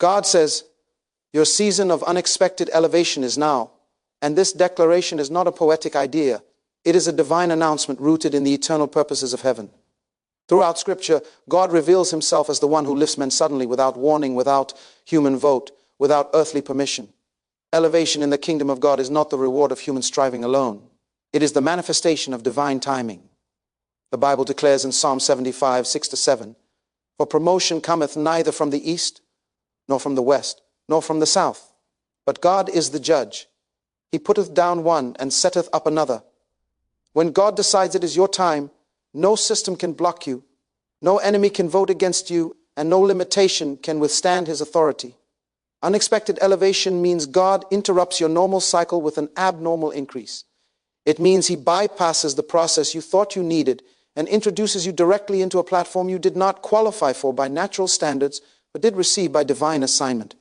God says, your season of unexpected elevation is now. And this declaration is not a poetic idea. It is a divine announcement rooted in the eternal purposes of heaven. Throughout Scripture, God reveals himself as the one who lifts men suddenly, without warning, without human vote, without earthly permission. Elevation in the kingdom of God is not the reward of human striving alone. It is the manifestation of divine timing. The Bible declares in Psalm 75, 6-7, for promotion cometh neither from the east, nor from the west, nor from the south. But God is the judge. He putteth down one and setteth up another. When God decides it is your time, no system can block you, no enemy can vote against you, and no limitation can withstand his authority. Unexpected elevation means God interrupts your normal cycle with an abnormal increase. It means he bypasses the process you thought you needed and introduces you directly into a platform you did not qualify for by natural standards, but did receive by divine assignment.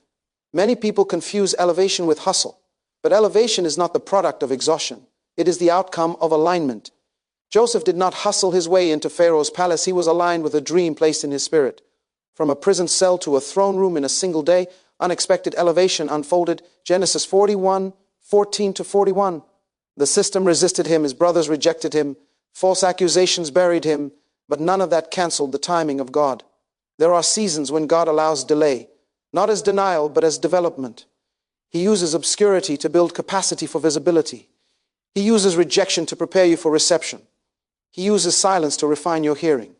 Many people confuse elevation with hustle, but elevation is not the product of exhaustion. It is the outcome of alignment. Joseph did not hustle his way into Pharaoh's palace. He was aligned with a dream placed in his spirit. From a prison cell to a throne room in a single day, unexpected elevation unfolded. Genesis 41, 14-41. The system resisted him. His brothers rejected him. False accusations buried him. But none of that canceled the timing of God. There are seasons when God allows delay, not as denial, but as development. He uses obscurity to build capacity for visibility. He uses rejection to prepare you for reception. He uses silence to refine your hearing.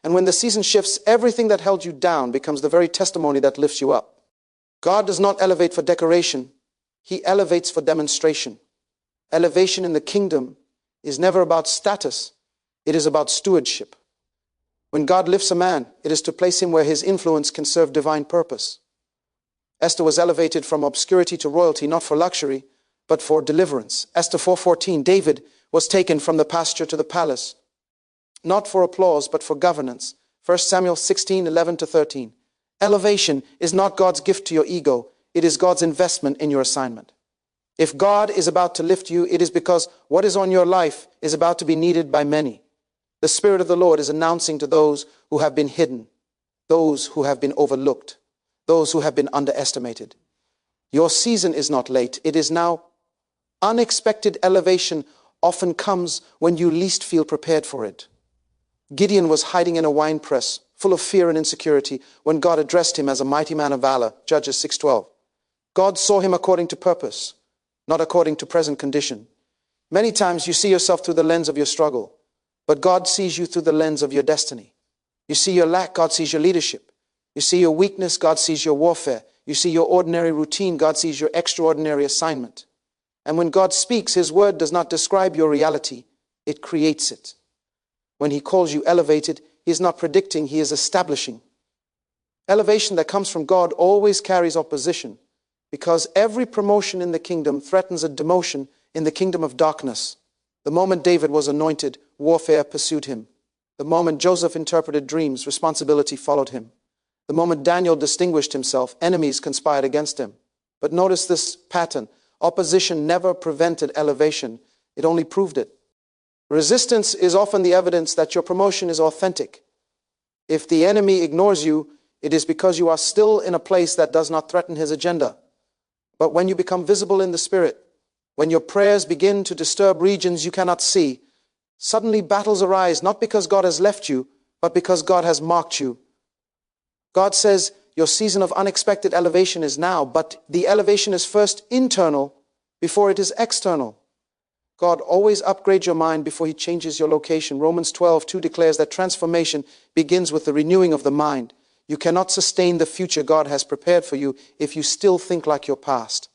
And when the season shifts, everything that held you down becomes the very testimony that lifts you up. God does not elevate for decoration. He elevates for demonstration. Elevation in the kingdom is never about status. It is about stewardship. When God lifts a man, it is to place him where his influence can serve divine purpose. Esther was elevated from obscurity to royalty, not for luxury, but for deliverance. Esther 4:14, David was taken from the pasture to the palace, not for applause, but for governance. 1 Samuel 16:11-13. Elevation is not God's gift to your ego. It is God's investment in your assignment. If God is about to lift you, it is because what is on your life is about to be needed by many. The Spirit of the Lord is announcing to those who have been hidden, those who have been overlooked, those who have been underestimated. Your season is not late. It is now. Unexpected elevation often comes when you least feel prepared for it. Gideon was hiding in a wine press, full of fear and insecurity, when God addressed him as a mighty man of valor, Judges 6:12. God saw him according to purpose, not according to present condition. Many times you see yourself through the lens of your struggle, but God sees you through the lens of your destiny. You see your lack, God sees your leadership. You see your weakness, God sees your warfare. You see your ordinary routine, God sees your extraordinary assignment. And when God speaks, his word does not describe your reality, it creates it. When he calls you elevated, he is not predicting, he is establishing. Elevation that comes from God always carries opposition, because every promotion in the kingdom threatens a demotion in the kingdom of darkness. The moment David was anointed, warfare pursued him. The moment Joseph interpreted dreams, responsibility followed him. The moment Daniel distinguished himself, enemies conspired against him. But notice this pattern. Opposition never prevented elevation. It only proved it. Resistance is often the evidence that your promotion is authentic. If the enemy ignores you, it is because you are still in a place that does not threaten his agenda. But when you become visible in the Spirit, when your prayers begin to disturb regions you cannot see, suddenly battles arise, not because God has left you, but because God has marked you. God says your season of unexpected elevation is now, but the elevation is first internal before it is external. God always upgrades your mind before he changes your location. Romans 12:2 declares that transformation begins with the renewing of the mind. You cannot sustain the future God has prepared for you if you still think like your past.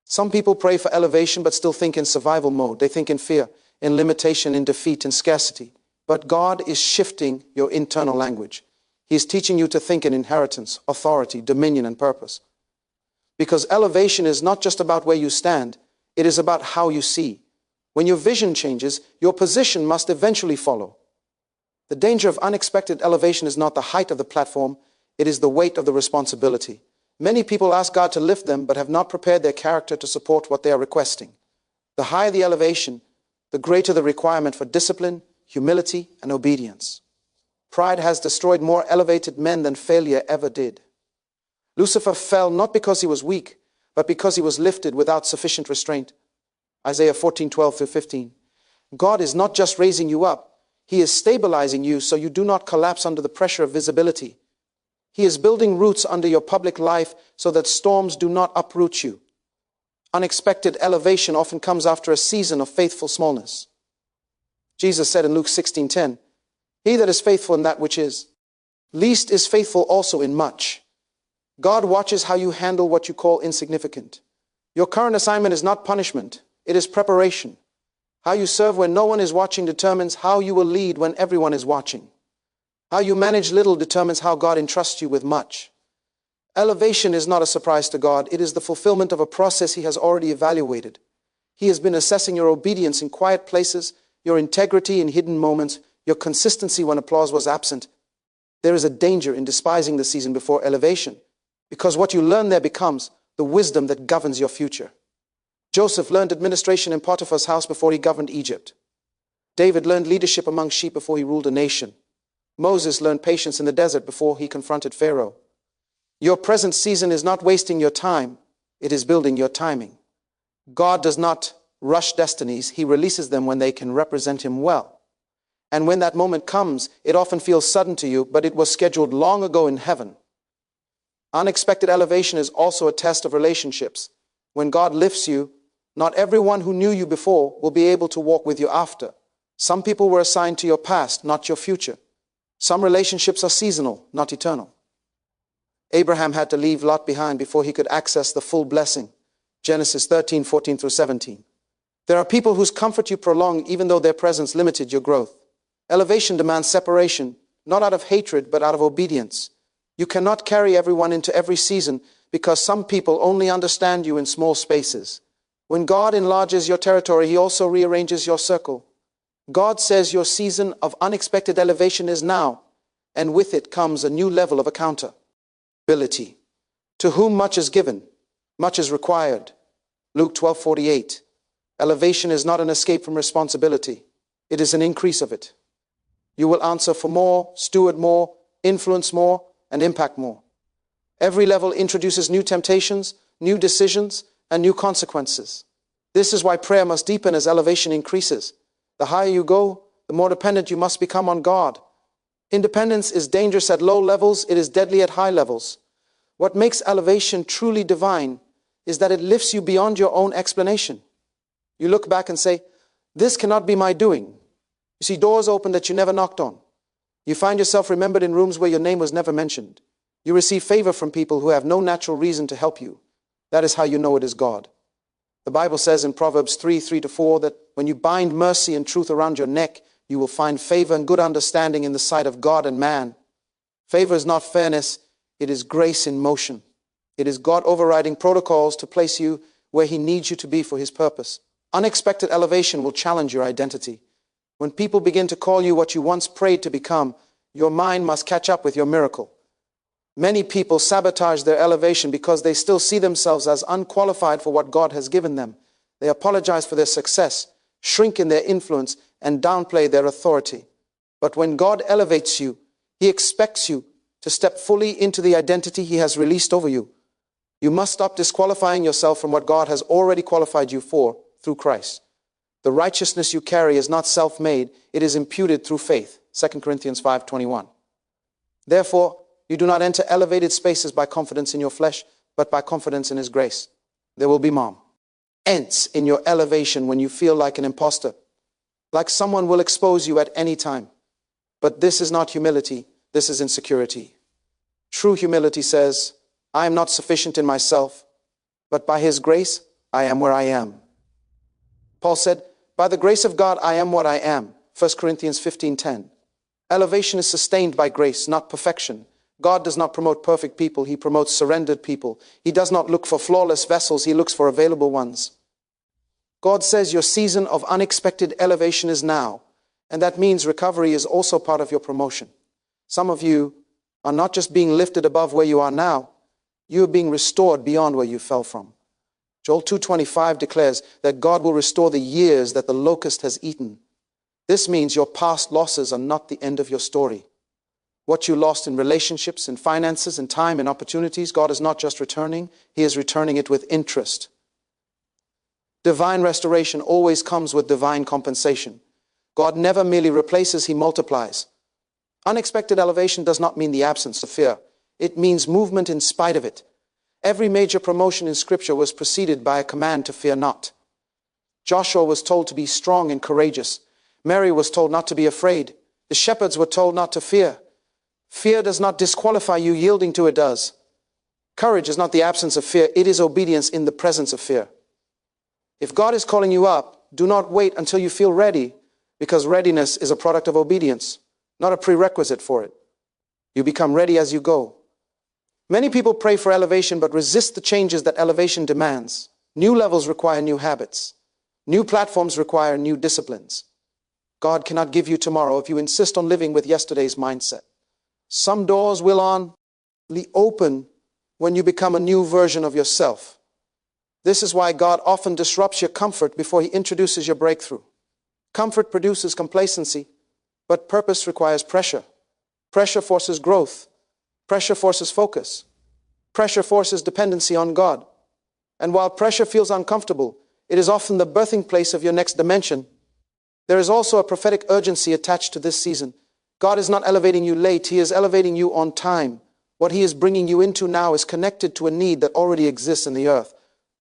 Some people pray for elevation but still think in survival mode. They think in fear, in limitation, in defeat, in scarcity. But God is shifting your internal language. He is teaching you to think in inheritance, authority, dominion, and purpose. Because elevation is not just about where you stand, it is about how you see. When your vision changes, your position must eventually follow. The danger of unexpected elevation is not the height of the platform, it is the weight of the responsibility. Many people ask God to lift them, but have not prepared their character to support what they are requesting. The higher the elevation, the greater the requirement for discipline, humility, and obedience. Pride has destroyed more elevated men than failure ever did. Lucifer fell not because he was weak, but because he was lifted without sufficient restraint. Isaiah 14:12-15. God is not just raising you up, He is stabilizing you so you do not collapse under the pressure of visibility. He is building roots under your public life so that storms do not uproot you. Unexpected elevation often comes after a season of faithful smallness. Jesus said in Luke 16:10, "He that is faithful in that which is least is faithful also in much." God watches how you handle what you call insignificant. Your current assignment is not punishment, it is preparation. How you serve when no one is watching determines how you will lead when everyone is watching. How you manage little determines how God entrusts you with much. Elevation is not a surprise to God. It is the fulfillment of a process He has already evaluated. He has been assessing your obedience in quiet places, your integrity in hidden moments, your consistency when applause was absent. There is a danger in despising the season before elevation, because what you learn there becomes the wisdom that governs your future. Joseph learned administration in Potiphar's house before he governed Egypt. David learned leadership among sheep before he ruled a nation. Moses learned patience in the desert before he confronted Pharaoh. Your present season is not wasting your time, it is building your timing. God does not rush destinies, He releases them when they can represent Him well. And when that moment comes, it often feels sudden to you, but it was scheduled long ago in heaven. Unexpected elevation is also a test of relationships. When God lifts you, not everyone who knew you before will be able to walk with you after. Some people were assigned to your past, not your future. Some relationships are seasonal, not eternal. Abraham had to leave Lot behind before he could access the full blessing. Genesis 13:14-17. There are people whose comfort you prolong even though their presence limited your growth. Elevation demands separation, not out of hatred, but out of obedience. You cannot carry everyone into every season because some people only understand you in small spaces. When God enlarges your territory, He also rearranges your circle. God says your season of unexpected elevation is now, and with it comes a new level of accountability. To whom much is given, much is required. Luke 12:48. Elevation is not an escape from responsibility. It is an increase of it. You will answer for more, steward more, influence more, and impact more. Every level introduces new temptations, new decisions, and new consequences. This is why prayer must deepen as elevation increases. The higher you go, the more dependent you must become on God. Independence is dangerous at low levels, it is deadly at high levels. What makes elevation truly divine is that it lifts you beyond your own explanation. You look back and say, "This cannot be my doing." You see doors open that you never knocked on. You find yourself remembered in rooms where your name was never mentioned. You receive favor from people who have no natural reason to help you. That is how you know it is God. The Bible says in Proverbs 3:3-4 that when you bind mercy and truth around your neck, you will find favor and good understanding in the sight of God and man. Favor is not fairness, it is grace in motion. It is God overriding protocols to place you where He needs you to be for His purpose. Unexpected elevation will challenge your identity. When people begin to call you what you once prayed to become, your mind must catch up with your miracle. Many people sabotage their elevation because they still see themselves as unqualified for what God has given them. They apologize for their success, shrink in their influence, and downplay their authority. But when God elevates you, He expects you to step fully into the identity He has released over you. You must stop disqualifying yourself from what God has already qualified you for through Christ. The righteousness you carry is not self-made, it is imputed through faith. 2 Corinthians 5:21. Therefore, you do not enter elevated spaces by confidence in your flesh, but by confidence in His grace. There will be moments in your elevation when you feel like an imposter, like someone will expose you at any time. But this is not humility, this is insecurity. True humility says, I am not sufficient in myself, but by His grace, I am where I am. Paul said, by the grace of God, I am what I am. 1 Corinthians 15:10. Elevation is sustained by grace, not perfection. God does not promote perfect people, He promotes surrendered people. He does not look for flawless vessels, He looks for available ones. God says your season of unexpected elevation is now, and that means recovery is also part of your promotion. Some of you are not just being lifted above where you are now, you are being restored beyond where you fell from. Joel 2:25 declares that God will restore the years that the locust has eaten. This means your past losses are not the end of your story. What you lost in relationships, in finances, in time, in opportunities, God is not just returning, He is returning it with interest. Divine restoration always comes with divine compensation. God never merely replaces, He multiplies. Unexpected elevation does not mean the absence of fear. It means movement in spite of it. Every major promotion in Scripture was preceded by a command to fear not. Joshua was told to be strong and courageous. Mary was told not to be afraid. The shepherds were told not to fear. Fear does not disqualify you, yielding to it does. Courage is not the absence of fear, it is obedience in the presence of fear. If God is calling you up, do not wait until you feel ready, because readiness is a product of obedience, not a prerequisite for it. You become ready as you go. Many people pray for elevation but resist the changes that elevation demands. New levels require new habits. New platforms require new disciplines. God cannot give you tomorrow if you insist on living with yesterday's mindset. Some doors will only open when you become a new version of yourself. This is why God often disrupts your comfort before He introduces your breakthrough. Comfort produces complacency, but purpose requires pressure. Pressure forces growth. Pressure forces focus. Pressure forces dependency on God. And while pressure feels uncomfortable, it is often the birthing place of your next dimension. There is also a prophetic urgency attached to this season. God is not elevating you late, He is elevating you on time. What He is bringing you into now is connected to a need that already exists in the earth.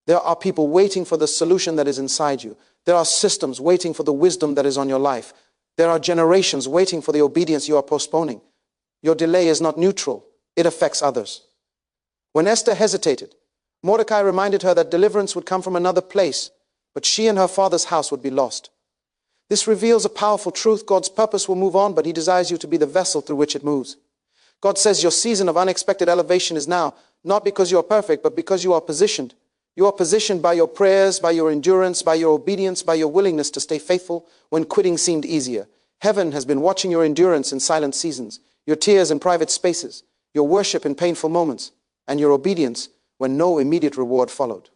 There are people waiting for the solution that is inside you. There are systems waiting for the wisdom that is on your life. There are generations waiting for the obedience you are postponing. Your delay is not neutral. It affects others. When Esther hesitated, Mordecai reminded her that deliverance would come from another place, but she and her father's house would be lost. This reveals a powerful truth. God's purpose will move on, but He desires you to be the vessel through which it moves. God says your season of unexpected elevation is now, not because you are perfect, but because you are positioned. You are positioned by your prayers, by your endurance, by your obedience, by your willingness to stay faithful when quitting seemed easier. Heaven has been watching your endurance in silent seasons, your tears in private spaces, your worship in painful moments, and your obedience when no immediate reward followed.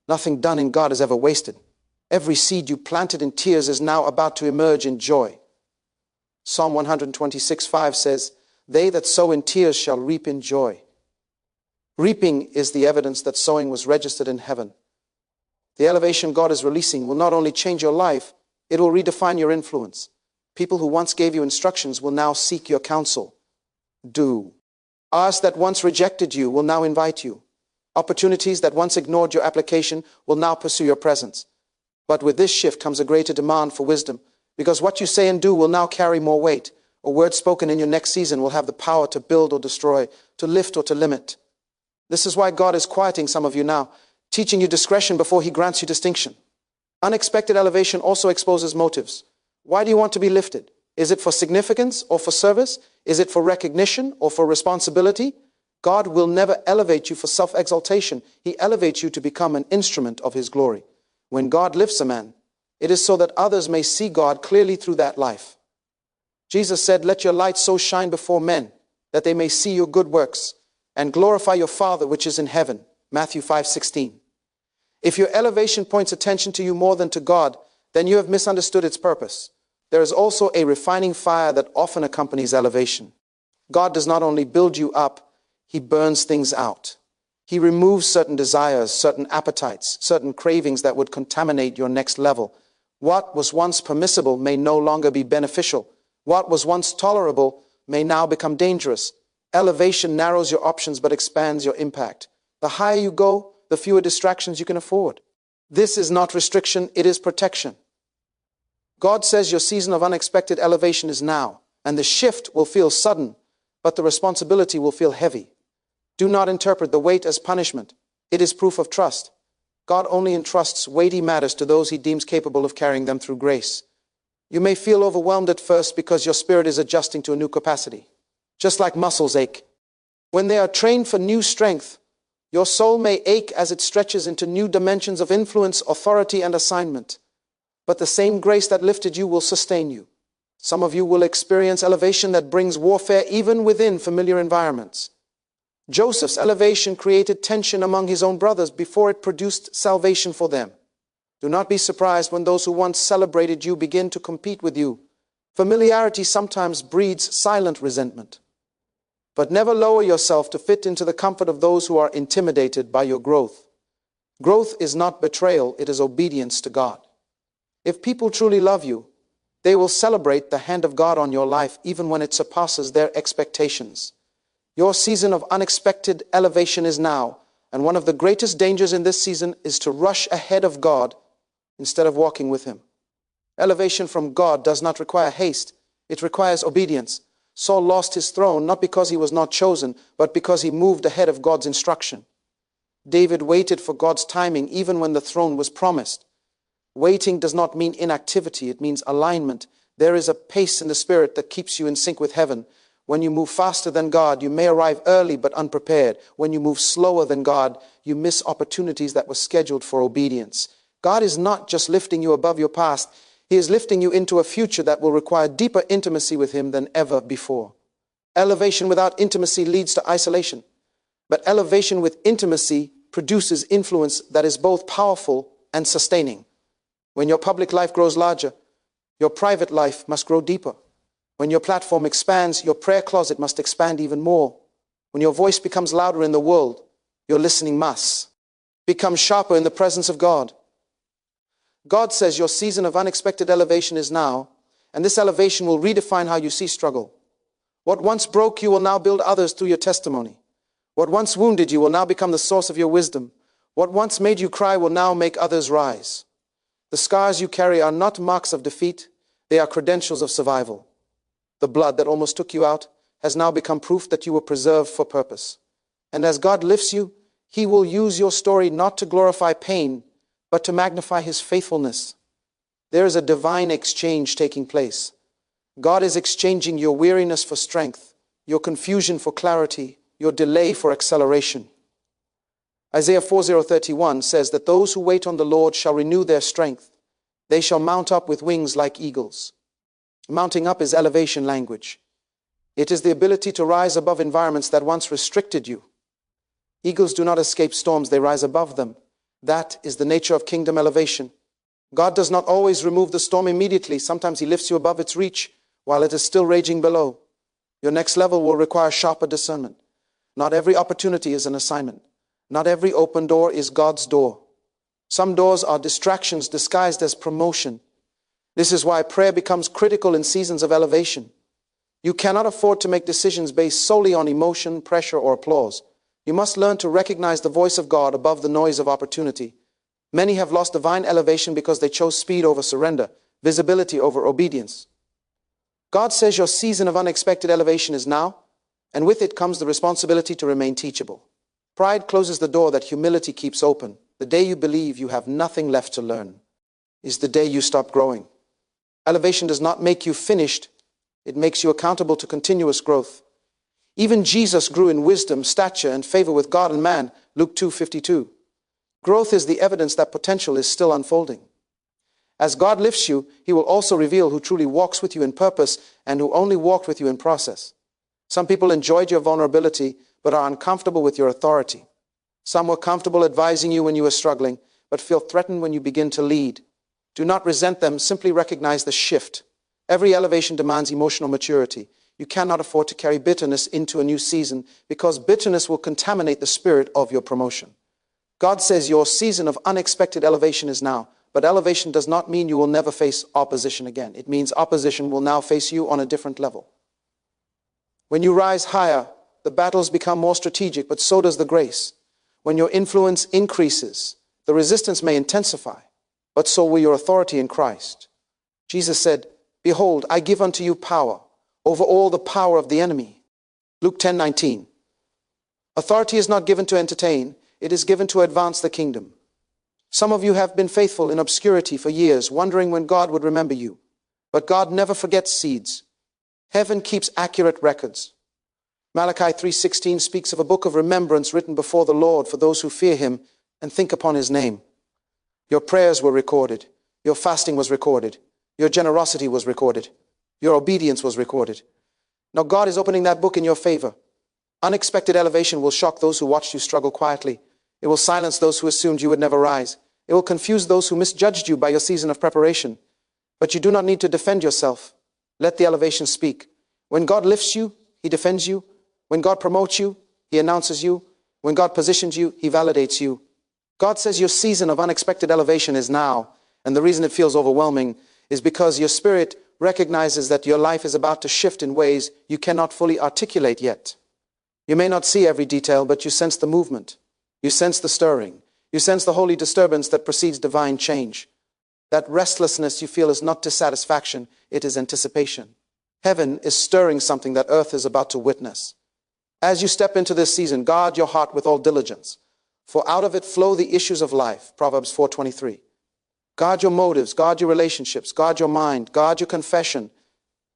Nothing done in God is ever wasted. Every seed you planted in tears is now about to emerge in joy. Psalm 126:5 says, "They that sow in tears shall reap in joy." Reaping is the evidence that sowing was registered in heaven. The elevation God is releasing will not only change your life, it will redefine your influence. People who once gave you instructions will now seek your counsel. Do. Ours that once rejected you will now invite you. Opportunities that once ignored your application will now pursue your presence. But with this shift comes a greater demand for wisdom, because what you say and do will now carry more weight. A word spoken in your next season will have the power to build or destroy, to lift or to limit. This is why God is quieting some of you now, teaching you discretion before He grants you distinction. Unexpected elevation also exposes motives. Why do you want to be lifted? Is it for significance or for service? Is it for recognition or for responsibility? God will never elevate you for self-exaltation. He elevates you to become an instrument of His glory. When God lifts a man, it is so that others may see God clearly through that life. Jesus said, "Let your light so shine before men that they may see your good works and glorify your Father which is in heaven." Matthew 5:16. If your elevation points attention to you more than to God, then you have misunderstood its purpose. There is also a refining fire that often accompanies elevation. God does not only build you up, He burns things out. He removes certain desires, certain appetites, certain cravings that would contaminate your next level. What was once permissible may no longer be beneficial. What was once tolerable may now become dangerous. Elevation narrows your options but expands your impact. The higher you go, the fewer distractions you can afford. This is not restriction, it is protection. God says your season of unexpected elevation is now, and the shift will feel sudden, but the responsibility will feel heavy. Do not interpret the weight as punishment. It is proof of trust. God only entrusts weighty matters to those He deems capable of carrying them through grace. You may feel overwhelmed at first because your spirit is adjusting to a new capacity. Just like muscles ache. When they are trained for new strength, your soul may ache as it stretches into new dimensions of influence, authority, and assignment. But the same grace that lifted you will sustain you. Some of you will experience elevation that brings warfare even within familiar environments. Joseph's elevation created tension among his own brothers before it produced salvation for them. Do not be surprised when those who once celebrated you begin to compete with you. Familiarity sometimes breeds silent resentment. But never lower yourself to fit into the comfort of those who are intimidated by your growth. Growth is not betrayal, it is obedience to God. If people truly love you, they will celebrate the hand of God on your life even when it surpasses their expectations. Your season of unexpected elevation is now, and one of the greatest dangers in this season is to rush ahead of God instead of walking with Him. Elevation from God does not require haste, it requires obedience. Saul lost his throne not because he was not chosen, but because he moved ahead of God's instruction. David waited for God's timing even when the throne was promised. Waiting does not mean inactivity, it means alignment. There is a pace in the spirit that keeps you in sync with heaven. When you move faster than God, you may arrive early but unprepared. When you move slower than God, you miss opportunities that were scheduled for obedience. God is not just lifting you above your past, He is lifting you into a future that will require deeper intimacy with Him than ever before. Elevation without intimacy leads to isolation, but elevation with intimacy produces influence that is both powerful and sustaining. When your public life grows larger, your private life must grow deeper. When your platform expands, your prayer closet must expand even more. When your voice becomes louder in the world, your listening must become sharper in the presence of God. God says your season of unexpected elevation is now, and this elevation will redefine how you see struggle. What once broke you will now build others through your testimony. What once wounded you will now become the source of your wisdom. What once made you cry will now make others rise. The scars you carry are not marks of defeat, they are credentials of survival. The blood that almost took you out has now become proof that you were preserved for purpose. And as God lifts you, He will use your story not to glorify pain, but to magnify His faithfulness. There is a divine exchange taking place. God is exchanging your weariness for strength, your confusion for clarity, your delay for acceleration. Isaiah 40:31 says that those who wait on the Lord shall renew their strength. They shall mount up with wings like eagles. Mounting up is elevation language. It is the ability to rise above environments that once restricted you. Eagles do not escape storms, they rise above them. That is the nature of kingdom elevation. God does not always remove the storm immediately. Sometimes He lifts you above its reach while it is still raging below. Your next level will require sharper discernment. Not every opportunity is an assignment. Not every open door is God's door. Some doors are distractions disguised as promotion. This is why prayer becomes critical in seasons of elevation. You cannot afford to make decisions based solely on emotion, pressure, or applause. You must learn to recognize the voice of God above the noise of opportunity. Many have lost divine elevation because they chose speed over surrender, visibility over obedience. God says your season of unexpected elevation is now, and with it comes the responsibility to remain teachable. Pride closes the door that humility keeps open. The day you believe you have nothing left to learn is the day you stop growing. Elevation does not make you finished, it makes you accountable to continuous growth. Even Jesus grew in wisdom, stature, and favor with God and man, Luke 2:52. Growth is the evidence that potential is still unfolding. As God lifts you, He will also reveal who truly walks with you in purpose and who only walked with you in process. Some people enjoyed your vulnerability, but are uncomfortable with your authority. Some were comfortable advising you when you were struggling, but feel threatened when you begin to lead. Do not resent them, simply recognize the shift. Every elevation demands emotional maturity. You cannot afford to carry bitterness into a new season because bitterness will contaminate the spirit of your promotion. God says your season of unexpected elevation is now, but elevation does not mean you will never face opposition again. It means opposition will now face you on a different level. When you rise higher, the battles become more strategic, but so does the grace. When your influence increases, the resistance may intensify, but so will your authority in Christ. Jesus said, "Behold, I give unto you power over all the power of the enemy." Luke 10:19. Authority is not given to entertain, it is given to advance the kingdom. Some of you have been faithful in obscurity for years, wondering when God would remember you. But God never forgets seeds. Heaven keeps accurate records. Malachi 3:16 speaks of a book of remembrance written before the Lord for those who fear Him and think upon His name. Your prayers were recorded. Your fasting was recorded. Your generosity was recorded. Your obedience was recorded. Now God is opening that book in your favor. Unexpected elevation will shock those who watched you struggle quietly. It will silence those who assumed you would never rise. It will confuse those who misjudged you by your season of preparation. But you do not need to defend yourself. Let the elevation speak. When God lifts you, He defends you. When God promotes you, He announces you. When God positions you, He validates you. God says your season of unexpected elevation is now. And the reason it feels overwhelming is because your spirit recognizes that your life is about to shift in ways you cannot fully articulate yet. You may not see every detail, but you sense the movement. You sense the stirring. You sense the holy disturbance that precedes divine change. That restlessness you feel is not dissatisfaction, it is anticipation. Heaven is stirring something that earth is about to witness. As you step into this season, guard your heart with all diligence, for out of it flow the issues of life. Proverbs 4:23. Guard your motives, guard your relationships, guard your mind, guard your confession,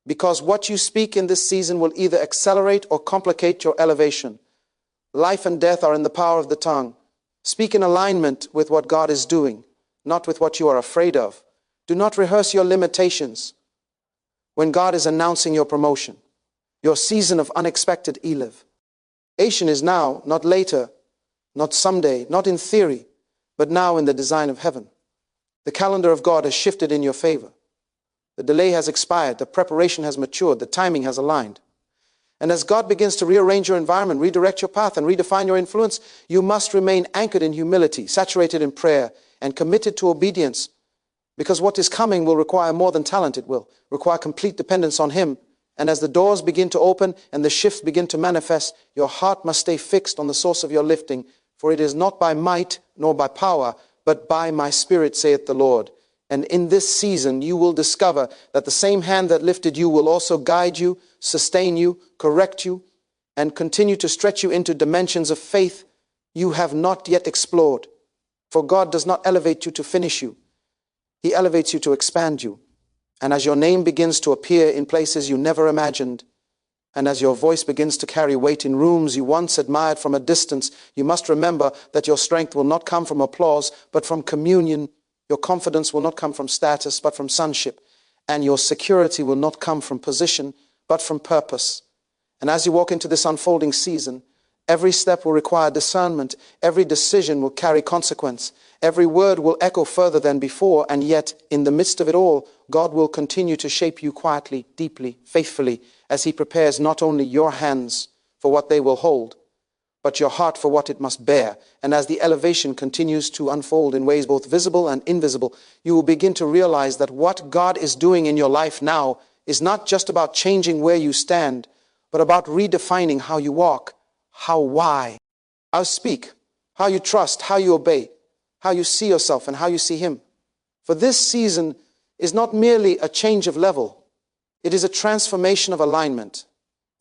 because what you speak in this season will either accelerate or complicate your elevation. Life and death are in the power of the tongue. Speak in alignment with what God is doing, not with what you are afraid of. Do not rehearse your limitations when God is announcing your promotion, your season of unexpected elevation is now, not later, not someday, not in theory, but now in the design of heaven. The calendar of God has shifted in your favor. The delay has expired. The preparation has matured. The timing has aligned. And as God begins to rearrange your environment, redirect your path, and redefine your influence, you must remain anchored in humility, saturated in prayer, and committed to obedience. Because what is coming will require more than talent. It will require complete dependence on Him. And as the doors begin to open and the shifts begin to manifest, your heart must stay fixed on the source of your lifting. For it is not by might nor by power, but by my Spirit, saith the Lord. And in this season, you will discover that the same hand that lifted you will also guide you, sustain you, correct you, and continue to stretch you into dimensions of faith you have not yet explored. For God does not elevate you to finish you. He elevates you to expand you. And as your name begins to appear in places you never imagined, and as your voice begins to carry weight in rooms you once admired from a distance, you must remember that your strength will not come from applause, but from communion. Your confidence will not come from status, but from sonship. And your security will not come from position, but from purpose. And as you walk into this unfolding season, every step will require discernment. Every decision will carry consequence. Every word will echo further than before. And yet, in the midst of it all, God will continue to shape you quietly, deeply, faithfully, as He prepares not only your hands for what they will hold, but your heart for what it must bear. And as the elevation continues to unfold in ways both visible and invisible, you will begin to realize that what God is doing in your life now is not just about changing where you stand, but about redefining how you walk, why, how you speak, how you trust, how you obey, how you see yourself and how you see Him. For this season is not merely a change of level, it is a transformation of alignment.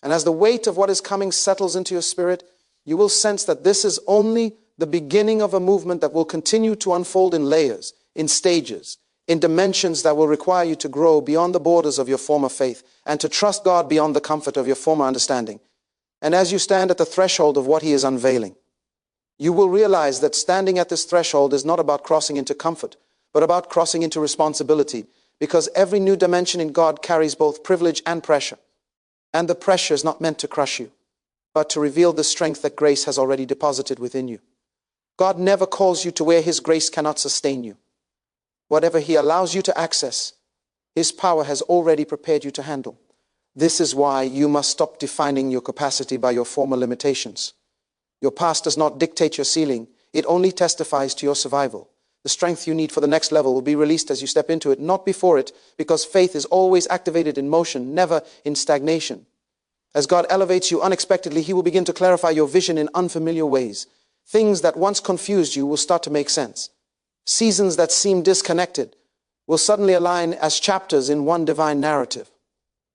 And as the weight of what is coming settles into your spirit, you will sense that this is only the beginning of a movement that will continue to unfold in layers, in stages, in dimensions that will require you to grow beyond the borders of your former faith and to trust God beyond the comfort of your former understanding. And as you stand at the threshold of what He is unveiling, you will realize that standing at this threshold is not about crossing into comfort, but about crossing into responsibility, because every new dimension in God carries both privilege and pressure. And the pressure is not meant to crush you, but to reveal the strength that grace has already deposited within you. God never calls you to where His grace cannot sustain you. Whatever He allows you to access, His power has already prepared you to handle. This is why you must stop defining your capacity by your former limitations. Your past does not dictate your ceiling. It only testifies to your survival. The strength you need for the next level will be released as you step into it, not before it, because faith is always activated in motion, never in stagnation. As God elevates you unexpectedly, He will begin to clarify your vision in unfamiliar ways. Things that once confused you will start to make sense. Seasons that seemed disconnected will suddenly align as chapters in one divine narrative.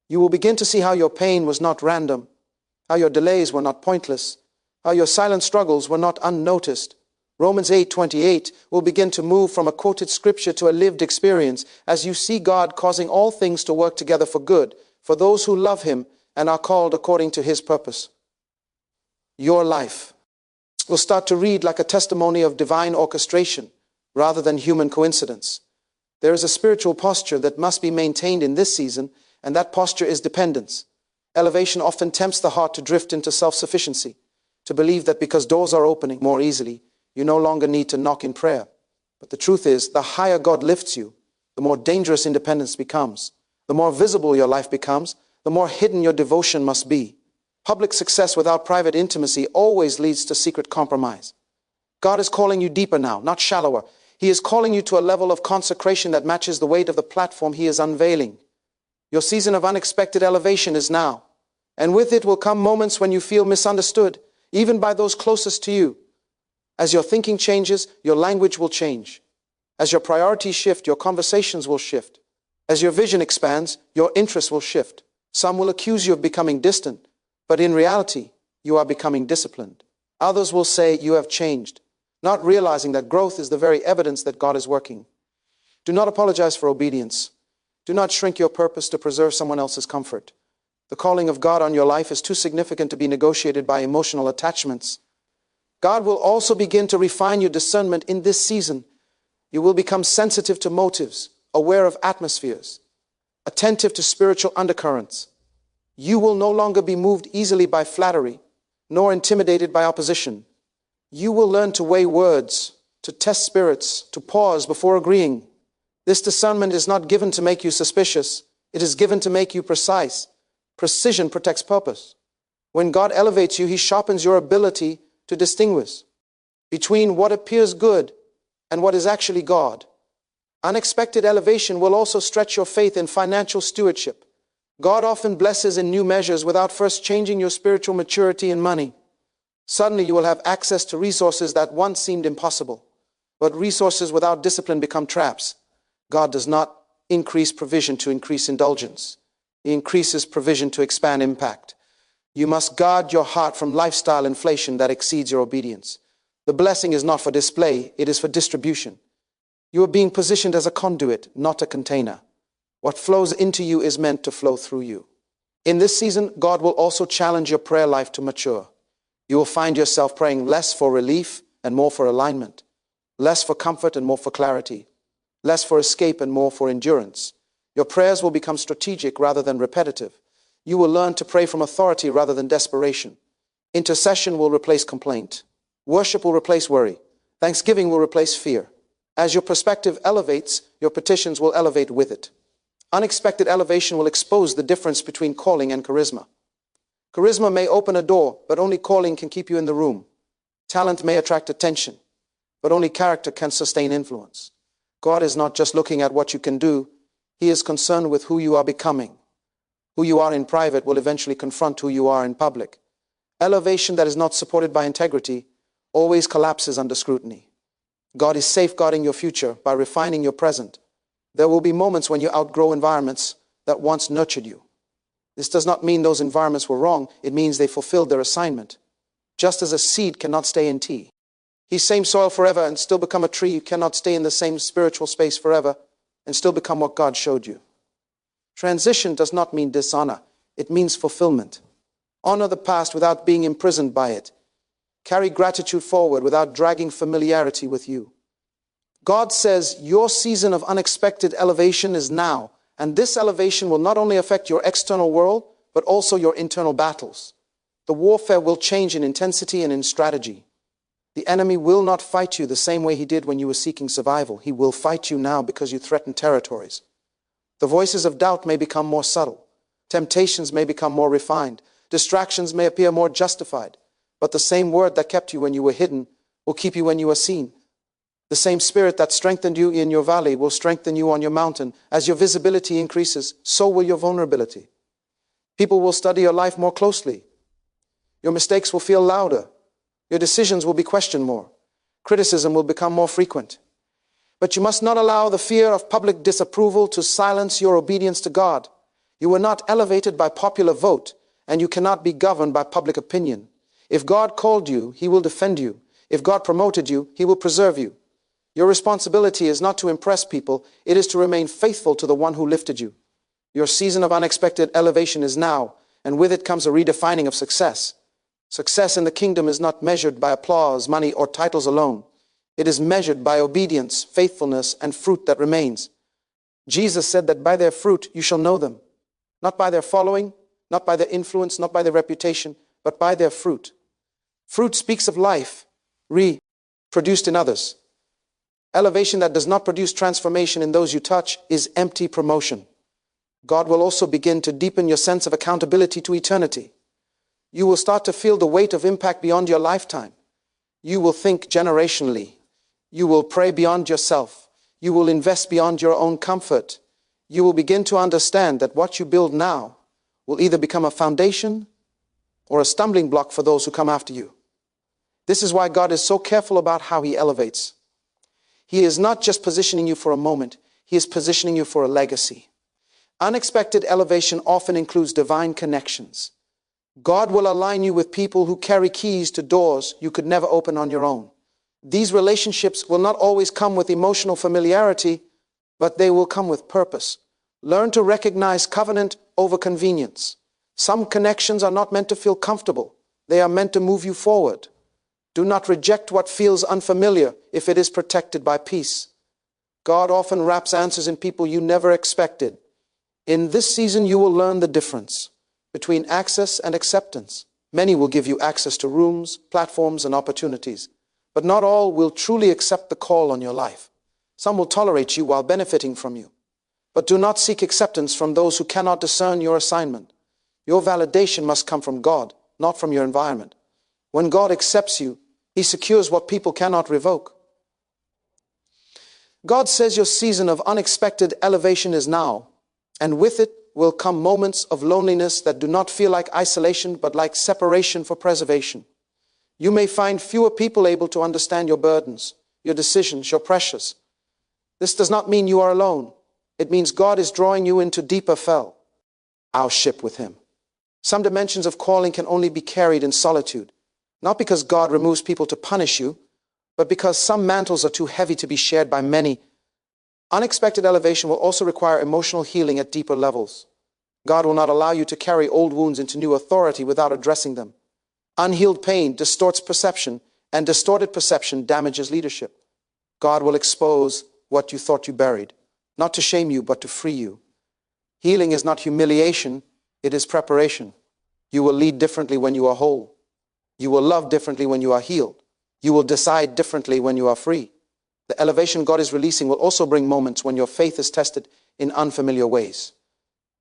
You will begin to see how your pain was not random, how your delays were not pointless, how your silent struggles were not unnoticed. Romans 8:28 will begin to move from a quoted scripture to a lived experience as you see God causing all things to work together for good, for those who love Him and are called according to His purpose. Your life will start to read like a testimony of divine orchestration rather than human coincidence. There is a spiritual posture that must be maintained in this season, and that posture is dependence. Elevation often tempts the heart to drift into self-sufficiency, to believe that because doors are opening more easily, you no longer need to knock in prayer. But the truth is, the higher God lifts you, the more dangerous independence becomes. The more visible your life becomes, the more hidden your devotion must be. Public success without private intimacy always leads to secret compromise. God is calling you deeper now, not shallower. He is calling you to a level of consecration that matches the weight of the platform He is unveiling. Your season of unexpected elevation is now, and with it will come moments when you feel misunderstood, even by those closest to you. As your thinking changes, your language will change. As your priorities shift, your conversations will shift. As your vision expands, your interests will shift. Some will accuse you of becoming distant, but in reality, you are becoming disciplined. Others will say you have changed, not realizing that growth is the very evidence that God is working. Do not apologize for obedience. Do not shrink your purpose to preserve someone else's comfort. The calling of God on your life is too significant to be negotiated by emotional attachments. God will also begin to refine your discernment in this season. You will become sensitive to motives, aware of atmospheres, attentive to spiritual undercurrents. You will no longer be moved easily by flattery, nor intimidated by opposition. You will learn to weigh words, to test spirits, to pause before agreeing. This discernment is not given to make you suspicious. It is given to make you precise. Precision protects purpose. When God elevates you, He sharpens your ability to distinguish between what appears good and what is actually God. Unexpected elevation will also stretch your faith in financial stewardship. God often blesses in new measures without first changing your spiritual maturity in money. Suddenly you will have access to resources that once seemed impossible. But resources without discipline become traps. God does not increase provision to increase indulgence. He increases provision to expand impact. You must guard your heart from lifestyle inflation that exceeds your obedience. The blessing is not for display, it is for distribution. You are being positioned as a conduit, not a container. What flows into you is meant to flow through you. In this season, God will also challenge your prayer life to mature. You will find yourself praying less for relief and more for alignment, less for comfort and more for clarity, less for escape and more for endurance. Your prayers will become strategic rather than repetitive. You will learn to pray from authority rather than desperation. Intercession will replace complaint. Worship will replace worry. Thanksgiving will replace fear. As your perspective elevates, your petitions will elevate with it. Unexpected elevation will expose the difference between calling and charisma. Charisma may open a door, but only calling can keep you in the room. Talent may attract attention, but only character can sustain influence. God is not just looking at what you can do. He is concerned with who you are becoming. Who you are in private will eventually confront who you are in public. Elevation that is not supported by integrity always collapses under scrutiny. God is safeguarding your future by refining your present. There will be moments when you outgrow environments that once nurtured you. This does not mean those environments were wrong. It means they fulfilled their assignment. Just as a seed cannot stay in tea. He's same soil forever and still become a tree. You cannot stay in the same spiritual space forever and still become what God showed you. Transition does not mean dishonor. It means fulfillment. Honor the past without being imprisoned by it. Carry gratitude forward without dragging familiarity with you. God says your season of unexpected elevation is now, and this elevation will not only affect your external world, but also your internal battles. The warfare will change in intensity and in strategy. The enemy will not fight you the same way he did when you were seeking survival. He will fight you now because you threaten territories. The voices of doubt may become more subtle. Temptations may become more refined. Distractions may appear more justified. But the same word that kept you when you were hidden will keep you when you are seen. The same Spirit that strengthened you in your valley will strengthen you on your mountain. As your visibility increases, so will your vulnerability. People will study your life more closely. Your mistakes will feel louder. Your decisions will be questioned more. Criticism will become more frequent. But you must not allow the fear of public disapproval to silence your obedience to God. You were not elevated by popular vote, and you cannot be governed by public opinion. If God called you, He will defend you. If God promoted you, He will preserve you. Your responsibility is not to impress people. It is to remain faithful to the one who lifted you. Your season of unexpected elevation is now, and with it comes a redefining of success. Success in the kingdom is not measured by applause, money, or titles alone. It is measured by obedience, faithfulness, and fruit that remains. Jesus said that by their fruit you shall know them. Not by their following, not by their influence, not by their reputation, but by their fruit. Fruit speaks of life, produced in others. Elevation that does not produce transformation in those you touch is empty promotion. God will also begin to deepen your sense of accountability to eternity. You will start to feel the weight of impact beyond your lifetime. You will think generationally. You will pray beyond yourself. You will invest beyond your own comfort. You will begin to understand that what you build now will either become a foundation or a stumbling block for those who come after you. This is why God is so careful about how He elevates. He is not just positioning you for a moment, He is positioning you for a legacy. Unexpected elevation often includes divine connections. God will align you with people who carry keys to doors you could never open on your own. These relationships will not always come with emotional familiarity, but they will come with purpose. Learn to recognize covenant over convenience. Some connections are not meant to feel comfortable. They are meant to move you forward. Do not reject what feels unfamiliar if it is protected by peace. God often wraps answers in people you never expected. In this season, you will learn the difference between access and acceptance. Many will give you access to rooms, platforms, and opportunities, but not all will truly accept the call on your life. Some will tolerate you while benefiting from you, but do not seek acceptance from those who cannot discern your assignment. Your validation must come from God, not from your environment. When God accepts you, He secures what people cannot revoke. God says your season of unexpected elevation is now, and with it will come moments of loneliness that do not feel like isolation, but like separation for preservation. You may find fewer people able to understand your burdens, your decisions, your pressures. This does not mean you are alone. It means God is drawing you into deeper fellowship with Him. Some dimensions of calling can only be carried in solitude, not because God removes people to punish you, but because some mantles are too heavy to be shared by many. Unexpected elevation will also require emotional healing at deeper levels. God will not allow you to carry old wounds into new authority without addressing them. Unhealed pain distorts perception, and distorted perception damages leadership. God will expose what you thought you buried, not to shame you, but to free you. Healing is not humiliation, it is preparation. You will lead differently when you are whole. You will love differently when you are healed. You will decide differently when you are free. The elevation God is releasing will also bring moments when your faith is tested in unfamiliar ways.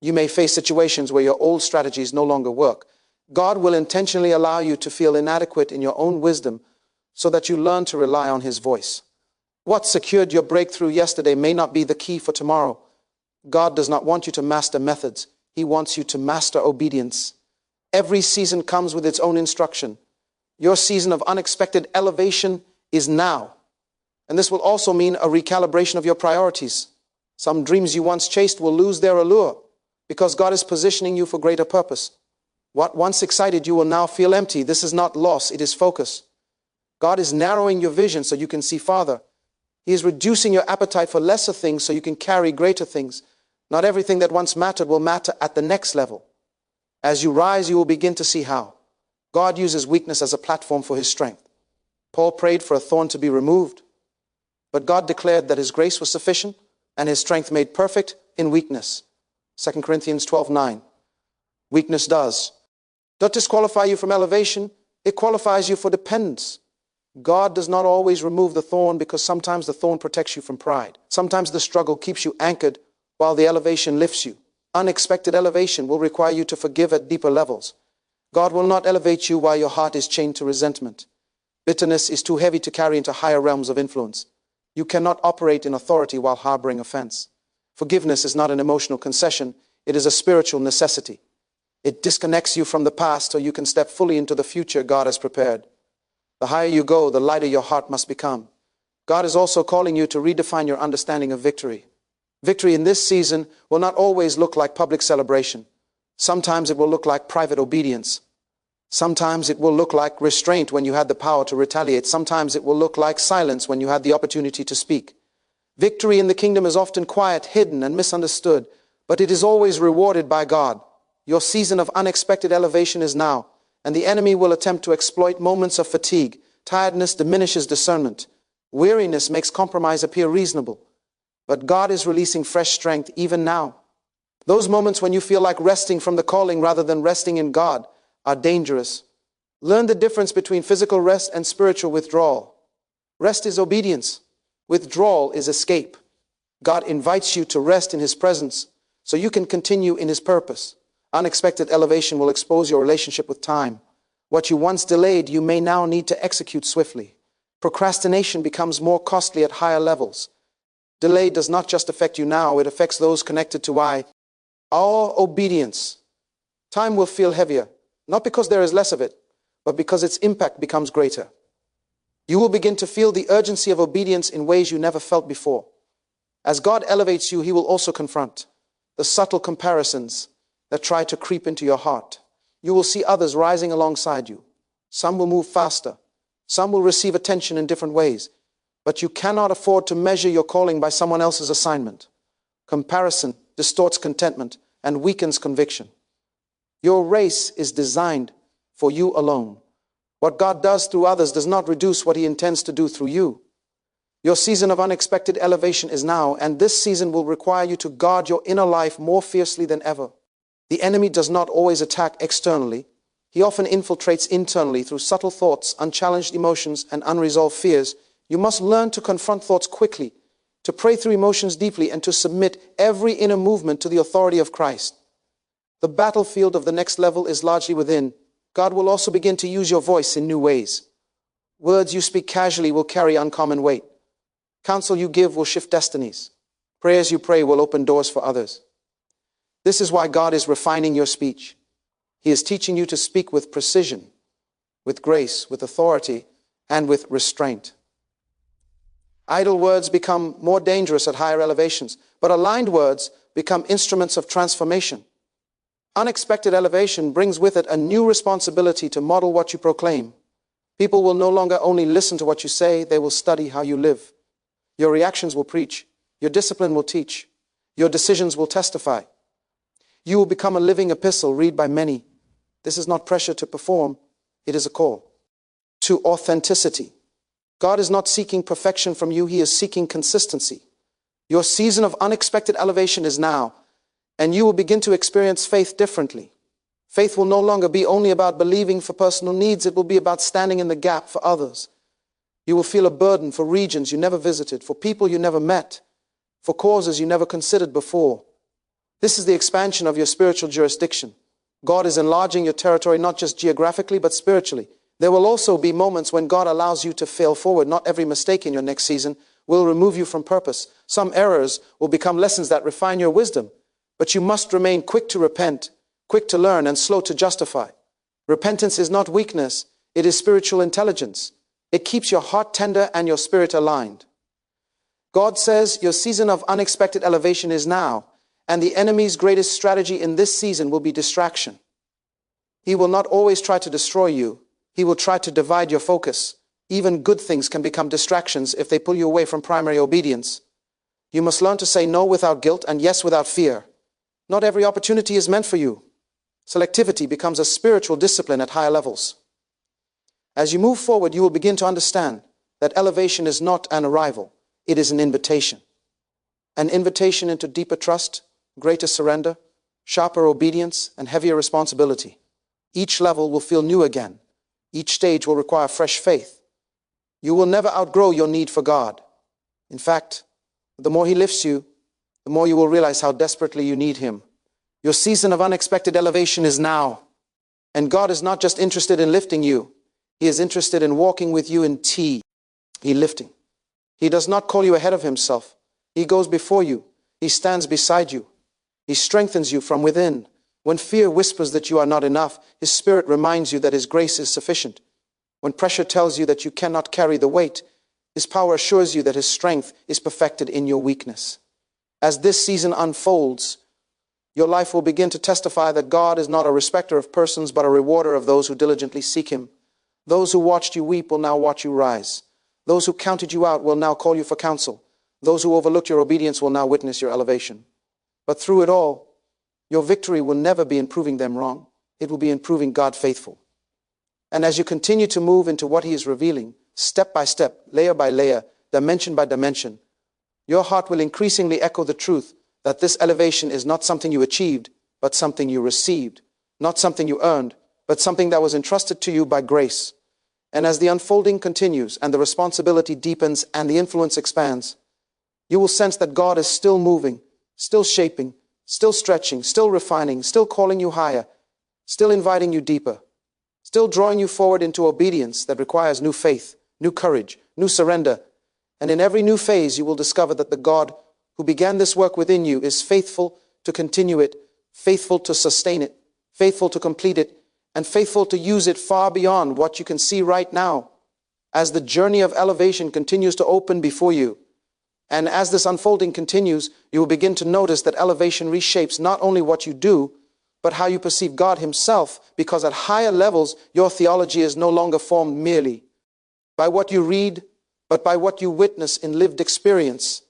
You may face situations where your old strategies no longer work. God will intentionally allow you to feel inadequate in your own wisdom so that you learn to rely on His voice. What secured your breakthrough yesterday may not be the key for tomorrow. God does not want you to master methods. He wants you to master obedience. Every season comes with its own instruction. Your season of unexpected elevation is now. And this will also mean a recalibration of your priorities. Some dreams you once chased will lose their allure because God is positioning you for greater purpose. What once excited you will now feel empty. This is not loss, it is focus. God is narrowing your vision so you can see farther. He is reducing your appetite for lesser things so you can carry greater things. Not everything that once mattered will matter at the next level. As you rise, you will begin to see how God uses weakness as a platform for His strength. Paul prayed for a thorn to be removed, but God declared that His grace was sufficient and His strength made perfect in weakness. 2 Corinthians 12:9. Weakness does not disqualify you from elevation, it qualifies you for dependence. God does not always remove the thorn because sometimes the thorn protects you from pride. Sometimes the struggle keeps you anchored while the elevation lifts you. Unexpected elevation will require you to forgive at deeper levels. God will not elevate you while your heart is chained to resentment. Bitterness is too heavy to carry into higher realms of influence. You cannot operate in authority while harboring offense. Forgiveness is not an emotional concession, it is a spiritual necessity. It disconnects you from the past so you can step fully into the future God has prepared. The higher you go, the lighter your heart must become. God is also calling you to redefine your understanding of victory. Victory in this season will not always look like public celebration. Sometimes it will look like private obedience. Sometimes it will look like restraint when you had the power to retaliate. Sometimes it will look like silence when you had the opportunity to speak. Victory in the kingdom is often quiet, hidden, and misunderstood, but it is always rewarded by God. Your season of unexpected elevation is now, and the enemy will attempt to exploit moments of fatigue. Tiredness diminishes discernment. Weariness makes compromise appear reasonable. But God is releasing fresh strength even now. Those moments when you feel like resting from the calling rather than resting in God are dangerous. Learn the difference between physical rest and spiritual withdrawal. Rest is obedience. Withdrawal is escape. God invites you to rest in His presence so you can continue in His purpose. Unexpected elevation will expose your relationship with time. What you once delayed, you may now need to execute swiftly. Procrastination becomes more costly at higher levels. Delay does not just affect you now, it affects those connected to why. Our obedience. Time will feel heavier, not because there is less of it, but because its impact becomes greater. You will begin to feel the urgency of obedience in ways you never felt before. As God elevates you, He will also confront the subtle comparisons that try to creep into your heart. You will see others rising alongside you. Some will move faster. Some will receive attention in different ways. But you cannot afford to measure your calling by someone else's assignment. Comparison distorts contentment and weakens conviction. Your race is designed for you alone. What God does through others does not reduce what He intends to do through you. Your season of unexpected elevation is now, and this season will require you to guard your inner life more fiercely than ever. The enemy does not always attack externally. He often infiltrates internally through subtle thoughts, unchallenged emotions, and unresolved fears. You must learn to confront thoughts quickly, to pray through emotions deeply, and to submit every inner movement to the authority of Christ. The battlefield of the next level is largely within. God will also begin to use your voice in new ways. Words you speak casually will carry uncommon weight. Counsel you give will shift destinies. Prayers you pray will open doors for others. This is why God is refining your speech. He is teaching you to speak with precision, with grace, with authority, and with restraint. Idle words become more dangerous at higher elevations, but aligned words become instruments of transformation. Unexpected elevation brings with it a new responsibility to model what you proclaim. People will no longer only listen to what you say, they will study how you live. Your reactions will preach. Your discipline will teach. Your decisions will testify. You will become a living epistle read by many. This is not pressure to perform. It is a call to authenticity. God is not seeking perfection from you. He is seeking consistency. Your season of unexpected elevation is now, and you will begin to experience faith differently. Faith will no longer be only about believing for personal needs. It will be about standing in the gap for others. You will feel a burden for regions you never visited, for people you never met, for causes you never considered before. This is the expansion of your spiritual jurisdiction. God is enlarging your territory not just geographically, but spiritually. There will also be moments when God allows you to fail forward. Not every mistake in your next season will remove you from purpose. Some errors will become lessons that refine your wisdom. But you must remain quick to repent, quick to learn, and slow to justify. Repentance is not weakness. It is spiritual intelligence. It keeps your heart tender and your spirit aligned. God says your season of unexpected elevation is now, and the enemy's greatest strategy in this season will be distraction. He will not always try to destroy you. He will try to divide your focus. Even good things can become distractions if they pull you away from primary obedience. You must learn to say no without guilt and yes without fear. Not every opportunity is meant for you. Selectivity becomes a spiritual discipline at higher levels. As you move forward, you will begin to understand that elevation is not an arrival. It is an invitation. An invitation into deeper trust, greater surrender, sharper obedience, and heavier responsibility. Each level will feel new again. Each stage will require fresh faith. You will never outgrow your need for God. In fact, the more He lifts you, the more you will realize how desperately you need Him. Your season of unexpected elevation is now. And God is not just interested in lifting you. He is interested in walking with you in lifting. He does not call you ahead of Himself. He goes before you. He stands beside you. He strengthens you from within. When fear whispers that you are not enough, His Spirit reminds you that His grace is sufficient. When pressure tells you that you cannot carry the weight, His power assures you that His strength is perfected in your weakness. As this season unfolds, your life will begin to testify that God is not a respecter of persons, but a rewarder of those who diligently seek Him. Those who watched you weep will now watch you rise. Those who counted you out will now call you for counsel. Those who overlooked your obedience will now witness your elevation. But through it all, your victory will never be in proving them wrong. It will be in proving God faithful. And as you continue to move into what He is revealing, step by step, layer by layer, dimension by dimension, your heart will increasingly echo the truth that this elevation is not something you achieved, but something you received. Not something you earned, but something that was entrusted to you by grace. And as the unfolding continues and the responsibility deepens and the influence expands, you will sense that God is still moving, still shaping, still stretching, still refining, still calling you higher, still inviting you deeper. still drawing you forward into obedience that requires new faith, new courage, new surrender. And in every new phase, you will discover that the God who began this work within you is faithful to continue it, faithful to sustain it, faithful to complete it, and faithful to use it far beyond what you can see right now. As the journey of elevation continues to open before you, and as this unfolding continues, you will begin to notice that elevation reshapes not only what you do, but how you perceive God himself, because at higher levels, your theology is no longer formed merely by what you read, but by what you witness in lived experience.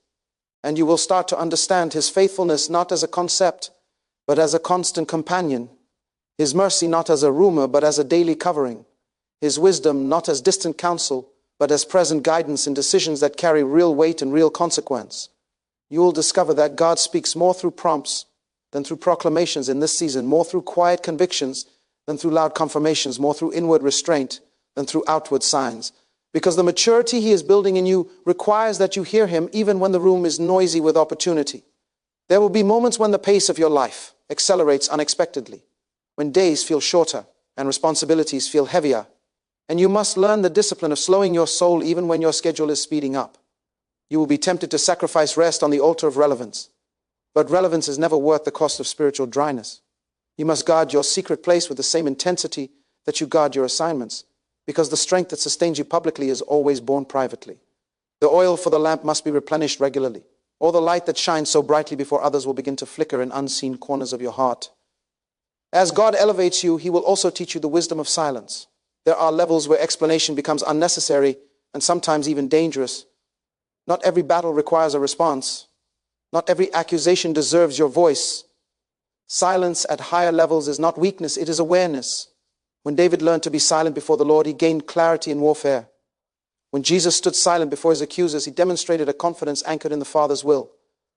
And you will start to understand his faithfulness not as a concept, but as a constant companion. His mercy not as a rumor, but as a daily covering. His wisdom not as distant counsel, but as present guidance in decisions that carry real weight and real consequence. You will discover that God speaks more through prompts than through proclamations in this season, more through quiet convictions than through loud confirmations, more through inward restraint than through outward signs. Because the maturity he is building in you requires that you hear him even when the room is noisy with opportunity. There will be moments when the pace of your life accelerates unexpectedly, when days feel shorter and responsibilities feel heavier. And you must learn the discipline of slowing your soul even when your schedule is speeding up. You will be tempted to sacrifice rest on the altar of relevance. But relevance is never worth the cost of spiritual dryness. You must guard your secret place with the same intensity that you guard your assignments, because the strength that sustains you publicly is always born privately. The oil for the lamp must be replenished regularly, or the light that shines so brightly before others will begin to flicker in unseen corners of your heart. As God elevates you, he will also teach you the wisdom of silence. There are levels where explanation becomes unnecessary and sometimes even dangerous. Not every battle requires a response. Not every accusation deserves your voice. Silence at higher levels is not weakness, it is awareness. When David learned to be silent before the Lord, he gained clarity in warfare. When Jesus stood silent before his accusers, he demonstrated a confidence anchored in the Father's will.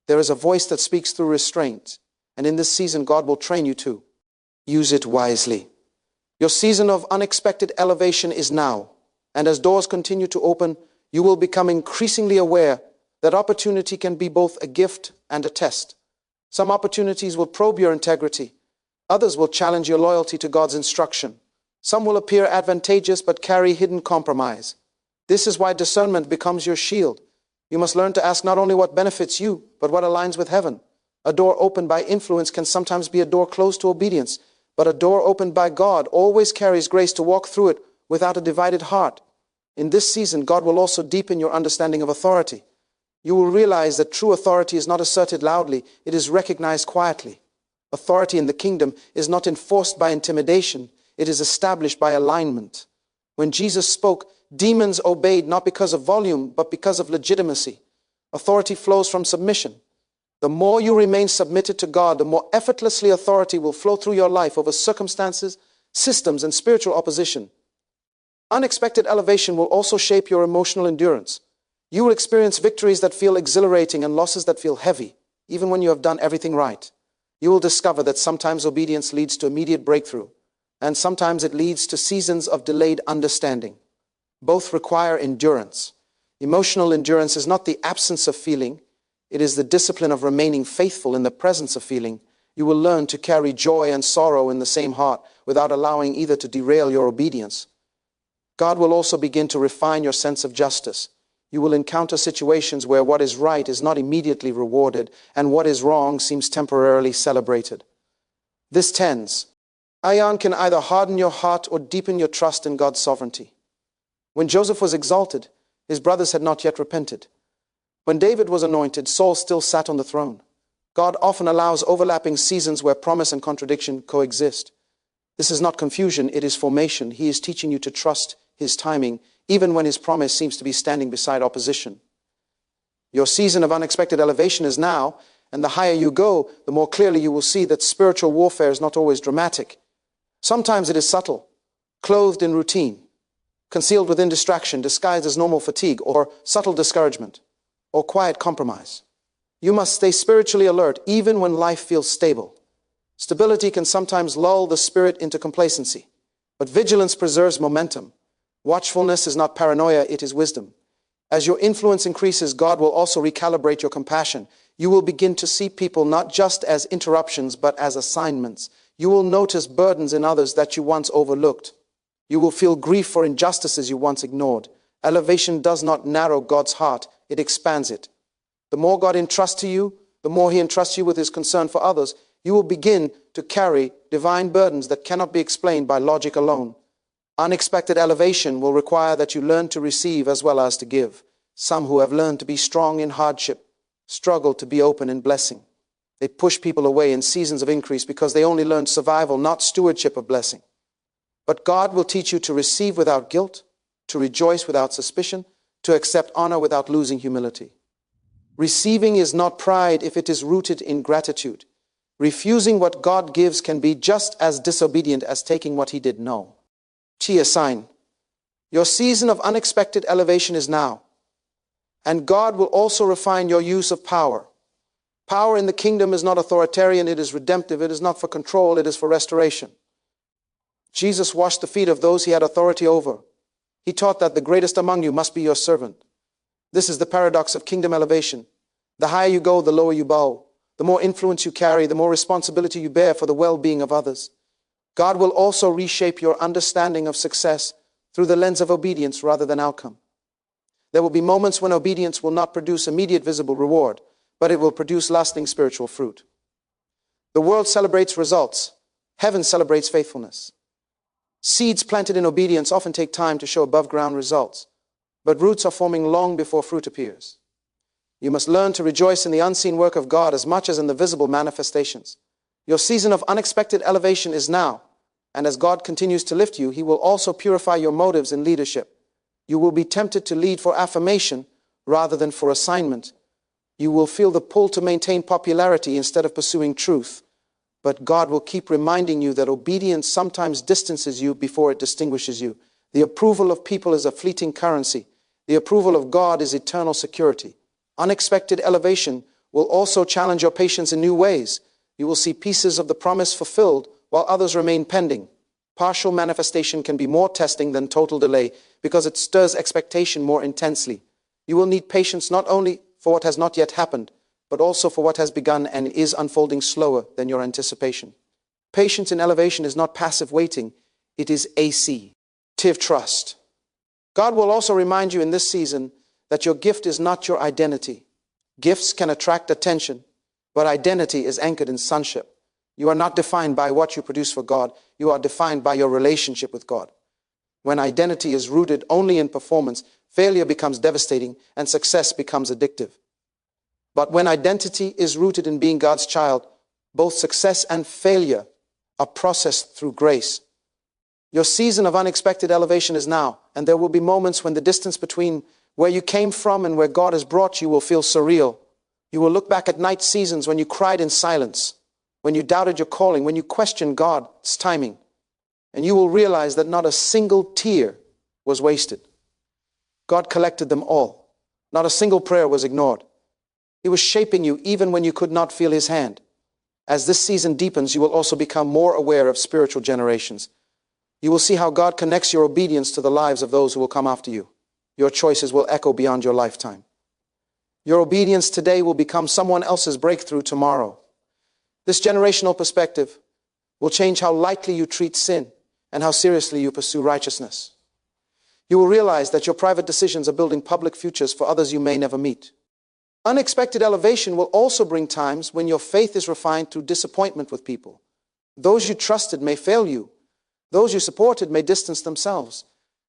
There is a voice that speaks through restraint, and in this season, God will train you to use it wisely. Your season of unexpected elevation is now, and as doors continue to open, you will become increasingly aware that opportunity can be both a gift and a test. Some opportunities will probe your integrity. Others will challenge your loyalty to God's instruction. Some will appear advantageous but carry hidden compromise. This is why discernment becomes your shield. You must learn to ask not only what benefits you, but what aligns with heaven. A door opened by influence can sometimes be a door closed to obedience, but a door opened by God always carries grace to walk through it without a divided heart. In this season, God will also deepen your understanding of authority. You will realize that true authority is not asserted loudly, it is recognized quietly. Authority in the kingdom is not enforced by intimidation, it is established by alignment. When Jesus spoke, demons obeyed not because of volume, but because of legitimacy. Authority flows from submission. The more you remain submitted to God, the more effortlessly authority will flow through your life over circumstances, systems, and spiritual opposition. Unexpected elevation will also shape your emotional endurance. You will experience victories that feel exhilarating and losses that feel heavy, even when you have done everything right. You will discover that sometimes obedience leads to immediate breakthrough, and sometimes it leads to seasons of delayed understanding. Both require endurance. Emotional endurance is not the absence of feeling, it is the discipline of remaining faithful in the presence of feeling. You will learn to carry joy and sorrow in the same heart without allowing either to derail your obedience. God will also begin to refine your sense of justice. You will encounter situations where what is right is not immediately rewarded and what is wrong seems temporarily celebrated. This tense, Ion, can either harden your heart or deepen your trust in God's sovereignty. When Joseph was exalted, his brothers had not yet repented. When David was anointed, Saul still sat on the throne. God often allows overlapping seasons where promise and contradiction coexist. This is not confusion, it is formation. He is teaching you to trust his timing, even when his promise seems to be standing beside opposition. Your season of unexpected elevation is now, and the higher you go, the more clearly you will see that spiritual warfare is not always dramatic. Sometimes it is subtle, clothed in routine, concealed within distraction, disguised as normal fatigue or subtle discouragement or quiet compromise. You must stay spiritually alert even when life feels stable. Stability can sometimes lull the spirit into complacency, but vigilance preserves momentum. Watchfulness is not paranoia, it is wisdom. As your influence increases, God will also recalibrate your compassion. You will begin to see people not just as interruptions, but as assignments. You will notice burdens in others that you once overlooked. You will feel grief for injustices you once ignored. Elevation does not narrow God's heart, it expands it. The more God entrusts to you, the more He entrusts you with His concern for others. You will begin to carry divine burdens that cannot be explained by logic alone. Unexpected elevation will require that you learn to receive as well as to give. Some who have learned to be strong in hardship struggle to be open in blessing. They push people away in seasons of increase because they only learned survival, not stewardship of blessing. But God will teach you to receive without guilt, to rejoice without suspicion, to accept honor without losing humility. Receiving is not pride if it is rooted in gratitude. Refusing what God gives can be just as disobedient as taking what He did know. Chia sign. Your season of unexpected elevation is now. And God will also refine your use of power. Power in the kingdom is not authoritarian, it is redemptive. It is not for control, it is for restoration. Jesus washed the feet of those He had authority over. He taught that the greatest among you must be your servant. This is the paradox of kingdom elevation. The higher you go, the lower you bow. The more influence you carry, the more responsibility you bear for the well-being of others. God will also reshape your understanding of success through the lens of obedience rather than outcome. There will be moments when obedience will not produce immediate visible reward, but it will produce lasting spiritual fruit. The world celebrates results. Heaven celebrates faithfulness. Seeds planted in obedience often take time to show above-ground results, but roots are forming long before fruit appears. You must learn to rejoice in the unseen work of God as much as in the visible manifestations. Your season of unexpected elevation is now, and as God continues to lift you, He will also purify your motives in leadership. You will be tempted to lead for affirmation rather than for assignment. You will feel the pull to maintain popularity instead of pursuing truth. But God will keep reminding you that obedience sometimes distances you before it distinguishes you. The approval of people is a fleeting currency. The approval of God is eternal security. Unexpected elevation will also challenge your patience in new ways. You will see pieces of the promise fulfilled while others remain pending. Partial manifestation can be more testing than total delay because it stirs expectation more intensely. You will need patience not only for what has not yet happened, but also for what has begun and is unfolding slower than your anticipation. Patience in elevation is not passive waiting, it is active trust. God will also remind you in this season that your gift is not your identity. Gifts can attract attention, but identity is anchored in sonship. You are not defined by what you produce for God, you are defined by your relationship with God. When identity is rooted only in performance, failure becomes devastating and success becomes addictive. But when identity is rooted in being God's child, both success and failure are processed through grace. Your season of unexpected elevation is now, and there will be moments when the distance between where you came from and where God has brought you will feel surreal. You will look back at night seasons when you cried in silence, when you doubted your calling, when you questioned God's timing, and you will realize that not a single tear was wasted. God collected them all. Not a single prayer was ignored. He was shaping you even when you could not feel His hand. As this season deepens, you will also become more aware of spiritual generations. You will see how God connects your obedience to the lives of those who will come after you. Your choices will echo beyond your lifetime. Your obedience today will become someone else's breakthrough tomorrow. This generational perspective will change how lightly you treat sin and how seriously you pursue righteousness. You will realize that your private decisions are building public futures for others you may never meet. Unexpected elevation will also bring times when your faith is refined through disappointment with people. Those you trusted may fail you. Those you supported may distance themselves.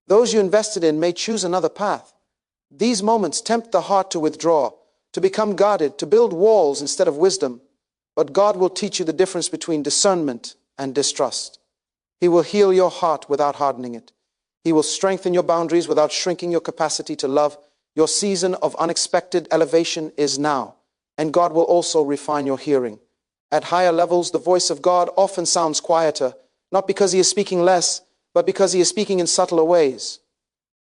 Those you invested in may choose another path. These moments tempt the heart to withdraw, to become guarded, to build walls instead of wisdom. But God will teach you the difference between discernment and distrust. He will heal your heart without hardening it. He will strengthen your boundaries without shrinking your capacity to love. Your season of unexpected elevation is now, and God will also refine your hearing. At higher levels, the voice of God often sounds quieter, not because He is speaking less, but because He is speaking in subtler ways.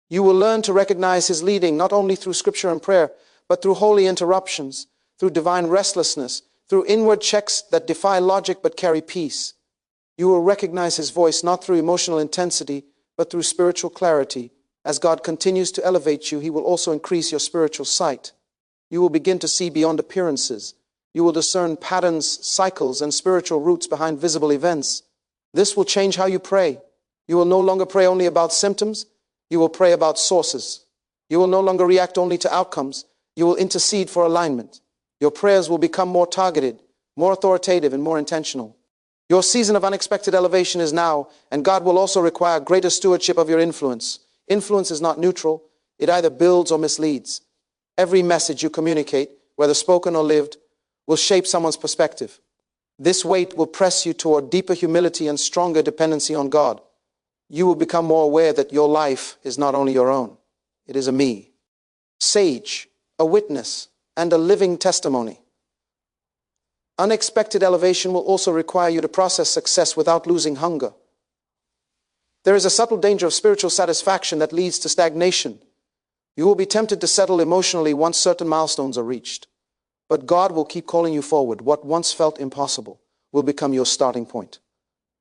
You will learn to recognize His leading not only through scripture and prayer, but through holy interruptions, through divine restlessness, through inward checks that defy logic but carry peace. You will recognize His voice not through emotional intensity, but through spiritual clarity. As God continues to elevate you, He will also increase your spiritual sight. You will begin to see beyond appearances. You will discern patterns, cycles, and spiritual roots behind visible events. This will change how you pray. You will no longer pray only about symptoms. You will pray about sources. You will no longer react only to outcomes. You will intercede for alignment. Your prayers will become more targeted, more authoritative, and more intentional. Your season of unexpected elevation is now, and God will also require greater stewardship of your influence. Influence is not neutral. It either builds or misleads. Every message you communicate, whether spoken or lived, will shape someone's perspective. This weight will press you toward deeper humility and stronger dependency on God. You will become more aware that your life is not only your own, it is a me, sage, a witness, and a living testimony. Unexpected elevation will also require you to process success without losing hunger. There is a subtle danger of spiritual satisfaction that leads to stagnation. You will be tempted to settle emotionally once certain milestones are reached. But God will keep calling you forward. What once felt impossible will become your starting point.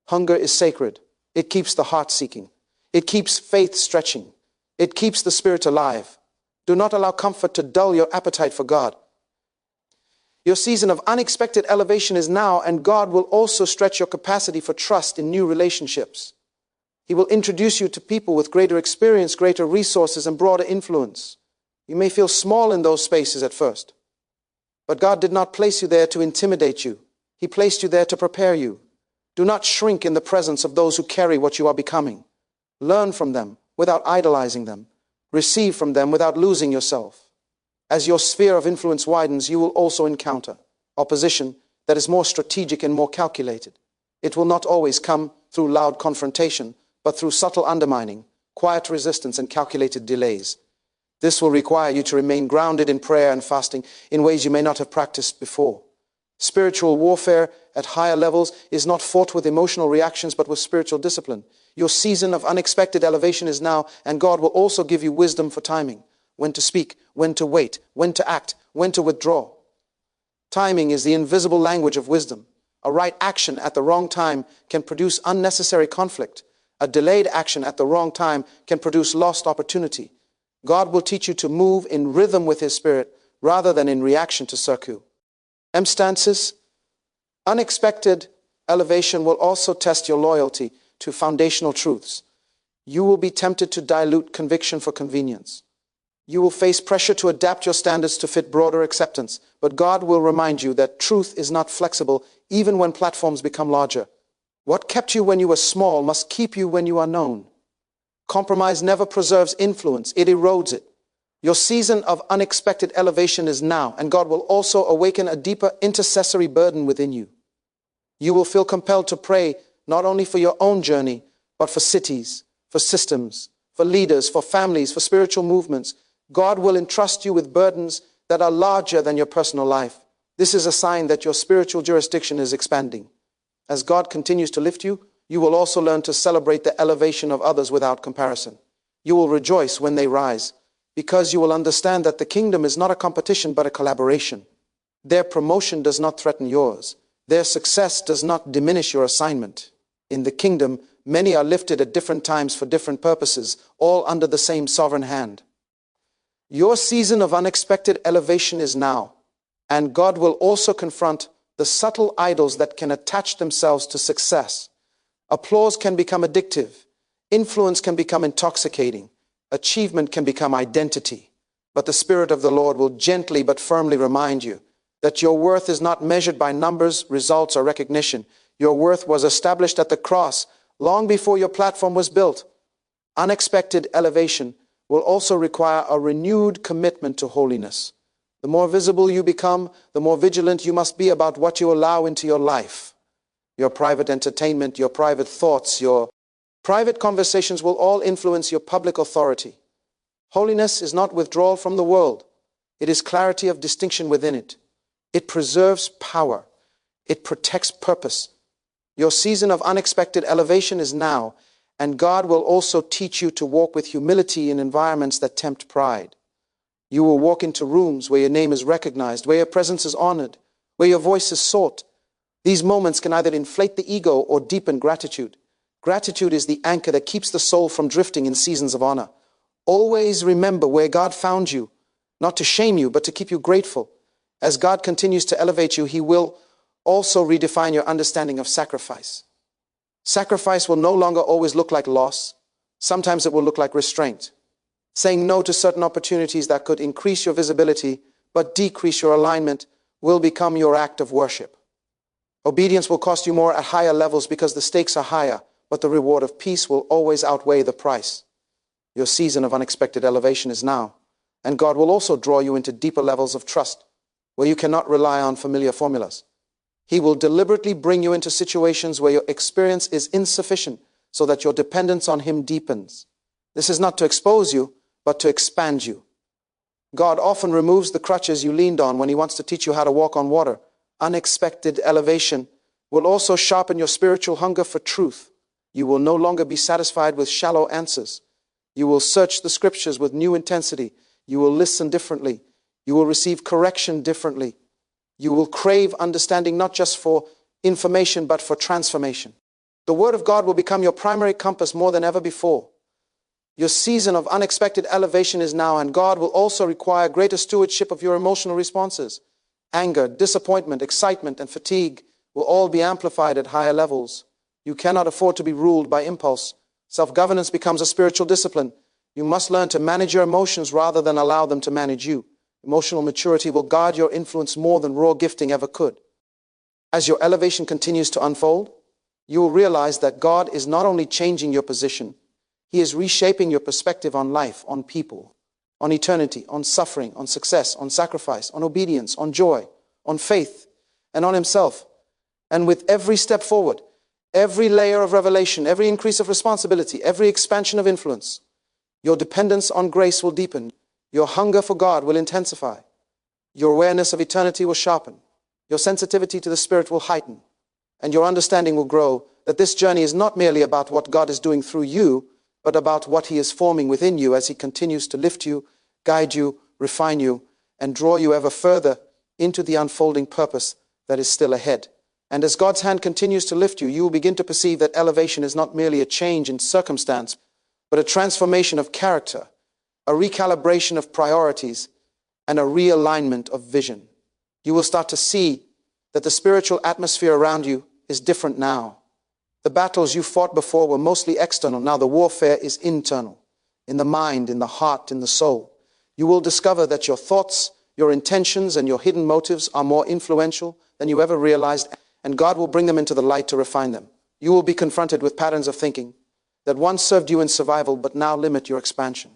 Hunger is sacred. It keeps the heart seeking. It keeps faith stretching. It keeps the spirit alive. Do not allow comfort to dull your appetite for God. Your season of unexpected elevation is now, and God will also stretch your capacity for trust in new relationships. He will introduce you to people with greater experience, greater resources, and broader influence. You may feel small in those spaces at first, but God did not place you there to intimidate you. He placed you there to prepare you. Do not shrink in the presence of those who carry what you are becoming. Learn from them without idolizing them. Receive from them without losing yourself. As your sphere of influence widens, you will also encounter opposition that is more strategic and more calculated. It will not always come through loud confrontation, but through subtle undermining, quiet resistance, and calculated delays. This will require you to remain grounded in prayer and fasting in ways you may not have practiced before. Spiritual warfare at higher levels is not fought with emotional reactions, but with spiritual discipline. Your season of unexpected elevation is now, and God will also give you wisdom for timing. When to speak, when to wait, when to act, when to withdraw. Timing is the invisible language of wisdom. A right action at the wrong time can produce unnecessary conflict. A delayed action at the wrong time can produce lost opportunity. God will teach you to move in rhythm with His Spirit rather than in reaction to circumstances. Unexpected elevation will also test your loyalty to foundational truths. You will be tempted to dilute conviction for convenience. You will face pressure to adapt your standards to fit broader acceptance, but God will remind you that truth is not flexible even when platforms become larger. What kept you when you were small must keep you when you are known. Compromise never preserves influence, it erodes it. Your season of unexpected elevation is now, and God will also awaken a deeper intercessory burden within you. You will feel compelled to pray not only for your own journey, but for cities, for systems, for leaders, for families, for spiritual movements. God will entrust you with burdens that are larger than your personal life. This is a sign that your spiritual jurisdiction is expanding. As God continues to lift you, you will also learn to celebrate the elevation of others without comparison. You will rejoice when they rise, because you will understand that the kingdom is not a competition but a collaboration. Their promotion does not threaten yours. Their success does not diminish your assignment. In the kingdom, many are lifted at different times for different purposes, all under the same sovereign hand. Your season of unexpected elevation is now, and God will also confront the subtle idols that can attach themselves to success. Applause can become addictive. Influence can become intoxicating. Achievement can become identity. But the Spirit of the Lord will gently but firmly remind you that your worth is not measured by numbers, results, or recognition. Your worth was established at the cross long before your platform was built. Unexpected elevation will also require a renewed commitment to holiness. The more visible you become, the more vigilant you must be about what you allow into your life. Your private entertainment, your private thoughts, your private conversations will all influence your public authority. Holiness is not withdrawal from the world. It is clarity of distinction within it. It preserves power. It protects purpose. Your season of unexpected elevation is now, and God will also teach you to walk with humility in environments that tempt pride. You will walk into rooms where your name is recognized, where your presence is honored, where your voice is sought. These moments can either inflate the ego or deepen gratitude. Gratitude is the anchor that keeps the soul from drifting in seasons of honor. Always remember where God found you, not to shame you, but to keep you grateful. As God continues to elevate you, He will also redefine your understanding of sacrifice. Sacrifice will no longer always look like loss. Sometimes it will look like restraint. Saying no to certain opportunities that could increase your visibility but decrease your alignment will become your act of worship. Obedience will cost you more at higher levels because the stakes are higher, but the reward of peace will always outweigh the price. Your season of unexpected elevation is now, and God will also draw you into deeper levels of trust where you cannot rely on familiar formulas. He will deliberately bring you into situations where your experience is insufficient so that your dependence on Him deepens. This is not to expose you, but to expand you. God often removes the crutches you leaned on when He wants to teach you how to walk on water. Unexpected elevation will also sharpen your spiritual hunger for truth. You will no longer be satisfied with shallow answers. You will search the scriptures with new intensity. You will listen differently. You will receive correction differently. You will crave understanding not just for information but for transformation. The Word of God will become your primary compass more than ever before. Your season of unexpected elevation is now, and God will also require greater stewardship of your emotional responses. Anger, disappointment, excitement, and fatigue will all be amplified at higher levels. You cannot afford to be ruled by impulse. Self-governance becomes a spiritual discipline. You must learn to manage your emotions rather than allow them to manage you. Emotional maturity will guard your influence more than raw gifting ever could. As your elevation continues to unfold, you will realize that God is not only changing your position, He is reshaping your perspective on life, on people, on eternity, on suffering, on success, on sacrifice, on obedience, on joy, on faith, and on Himself. And with every step forward, every layer of revelation, every increase of responsibility, every expansion of influence, your dependence on grace will deepen. Your hunger for God will intensify. Your awareness of eternity will sharpen. Your sensitivity to the Spirit will heighten. And your understanding will grow that this journey is not merely about what God is doing through you, but about what He is forming within you as He continues to lift you, guide you, refine you, and draw you ever further into the unfolding purpose that is still ahead. And as God's hand continues to lift you, you will begin to perceive that elevation is not merely a change in circumstance, but a transformation of character, a recalibration of priorities, and a realignment of vision. You will start to see that the spiritual atmosphere around you is different now. The battles you fought before were mostly external. Now the warfare is internal, in the mind, in the heart, in the soul. You will discover that your thoughts, your intentions, and your hidden motives are more influential than you ever realized, and God will bring them into the light to refine them. You will be confronted with patterns of thinking that once served you in survival but now limit your expansion.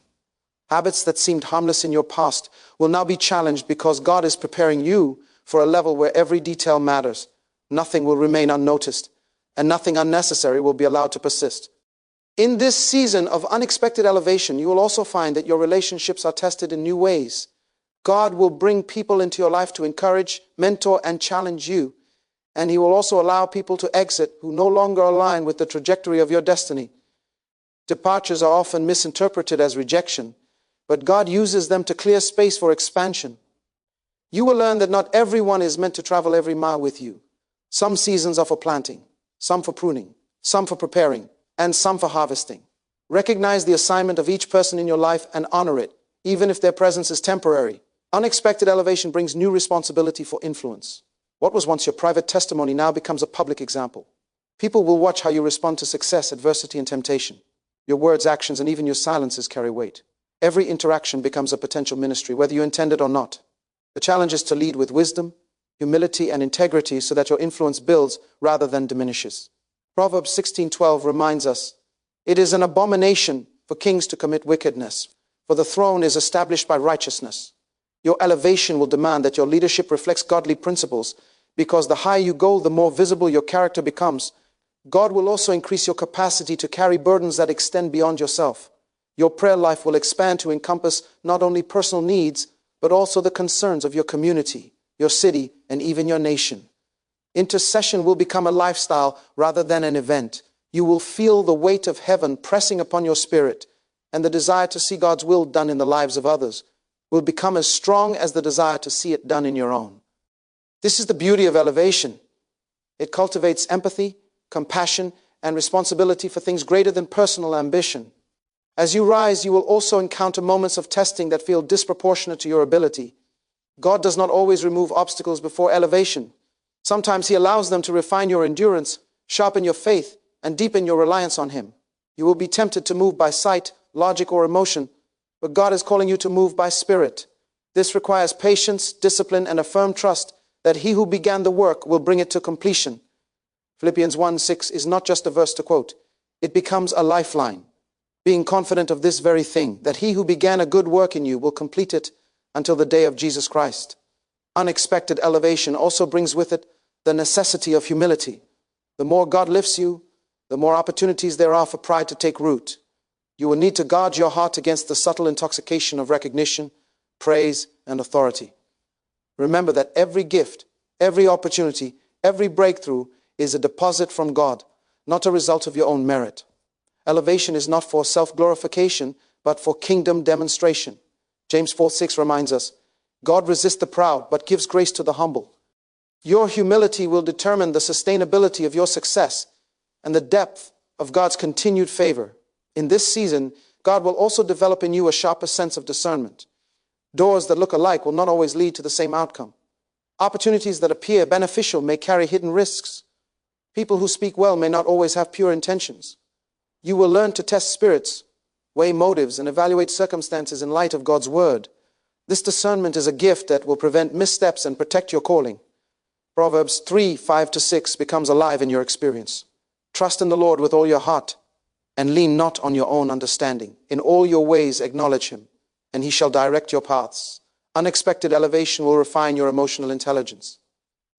Habits that seemed harmless in your past will now be challenged because God is preparing you for a level where every detail matters. Nothing will remain unnoticed, and nothing unnecessary will be allowed to persist. In this season of unexpected elevation, you will also find that your relationships are tested in new ways. God will bring people into your life to encourage, mentor, and challenge you. And He will also allow people to exit who no longer align with the trajectory of your destiny. Departures are often misinterpreted as rejection, but God uses them to clear space for expansion. You will learn that not everyone is meant to travel every mile with you. Some seasons are for planting, some for pruning, some for preparing, and some for harvesting. Recognize the assignment of each person in your life and honor it, even if their presence is temporary. Unexpected elevation brings new responsibility for influence. What was once your private testimony now becomes a public example. People will watch how you respond to success, adversity, and temptation. Your words, actions, and even your silences carry weight. Every interaction becomes a potential ministry, whether you intend it or not. The challenge is to lead with wisdom, humility, and integrity so that your influence builds rather than diminishes. Proverbs 16:12 reminds us, "It is an abomination for kings to commit wickedness, for the throne is established by righteousness." Your elevation will demand that your leadership reflects godly principles, because the higher you go, the more visible your character becomes. God will also increase your capacity to carry burdens that extend beyond yourself. Your prayer life will expand to encompass not only personal needs, but also the concerns of your community, your city, and even your nation. Intercession will become a lifestyle rather than an event. You will feel the weight of heaven pressing upon your spirit, and the desire to see God's will done in the lives of others will become as strong as the desire to see it done in your own. This is the beauty of elevation. It cultivates empathy, compassion, and responsibility for things greater than personal ambition. As you rise, you will also encounter moments of testing that feel disproportionate to your ability. God does not always remove obstacles before elevation. Sometimes He allows them to refine your endurance, sharpen your faith, and deepen your reliance on Him. You will be tempted to move by sight, logic, or emotion, but God is calling you to move by Spirit. This requires patience, discipline, and a firm trust that He who began the work will bring it to completion. Philippians 1:6 is not just a verse to quote. It becomes a lifeline, being confident of this very thing, that He who began a good work in you will complete it until the day of Jesus Christ. Unexpected elevation also brings with it the necessity of humility. The more God lifts you, the more opportunities there are for pride to take root. You will need to guard your heart against the subtle intoxication of recognition, praise, and authority. Remember that every gift, every opportunity, every breakthrough is a deposit from God, not a result of your own merit. Elevation is not for self-glorification, but for kingdom demonstration. James 4:6 reminds us, God resists the proud, but gives grace to the humble. Your humility will determine the sustainability of your success and the depth of God's continued favor. In this season, God will also develop in you a sharper sense of discernment. Doors that look alike will not always lead to the same outcome. Opportunities that appear beneficial may carry hidden risks. People who speak well may not always have pure intentions. You will learn to test spirits, weigh motives, and evaluate circumstances in light of God's word. This discernment is a gift that will prevent missteps and protect your calling. Proverbs 3:5-6 becomes alive in your experience. Trust in the Lord with all your heart, and lean not on your own understanding. In all your ways acknowledge Him, and He shall direct your paths. Unexpected elevation will refine your emotional intelligence.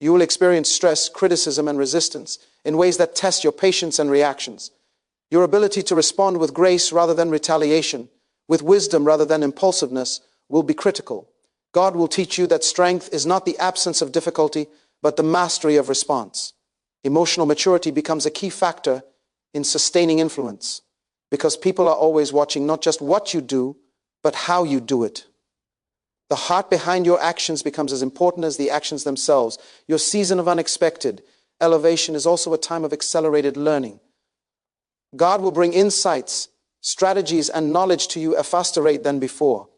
You will experience stress, criticism, and resistance in ways that test your patience and reactions. Your ability to respond with grace rather than retaliation, with wisdom rather than impulsiveness, will be critical. God will teach you that strength is not the absence of difficulty, but the mastery of response. Emotional maturity becomes a key factor in sustaining influence, because people are always watching not just what you do, but how you do it. The heart behind your actions becomes as important as the actions themselves. Your season of unexpected elevation is also a time of accelerated learning. God will bring insights, strategies, and knowledge to you at a faster rate than before.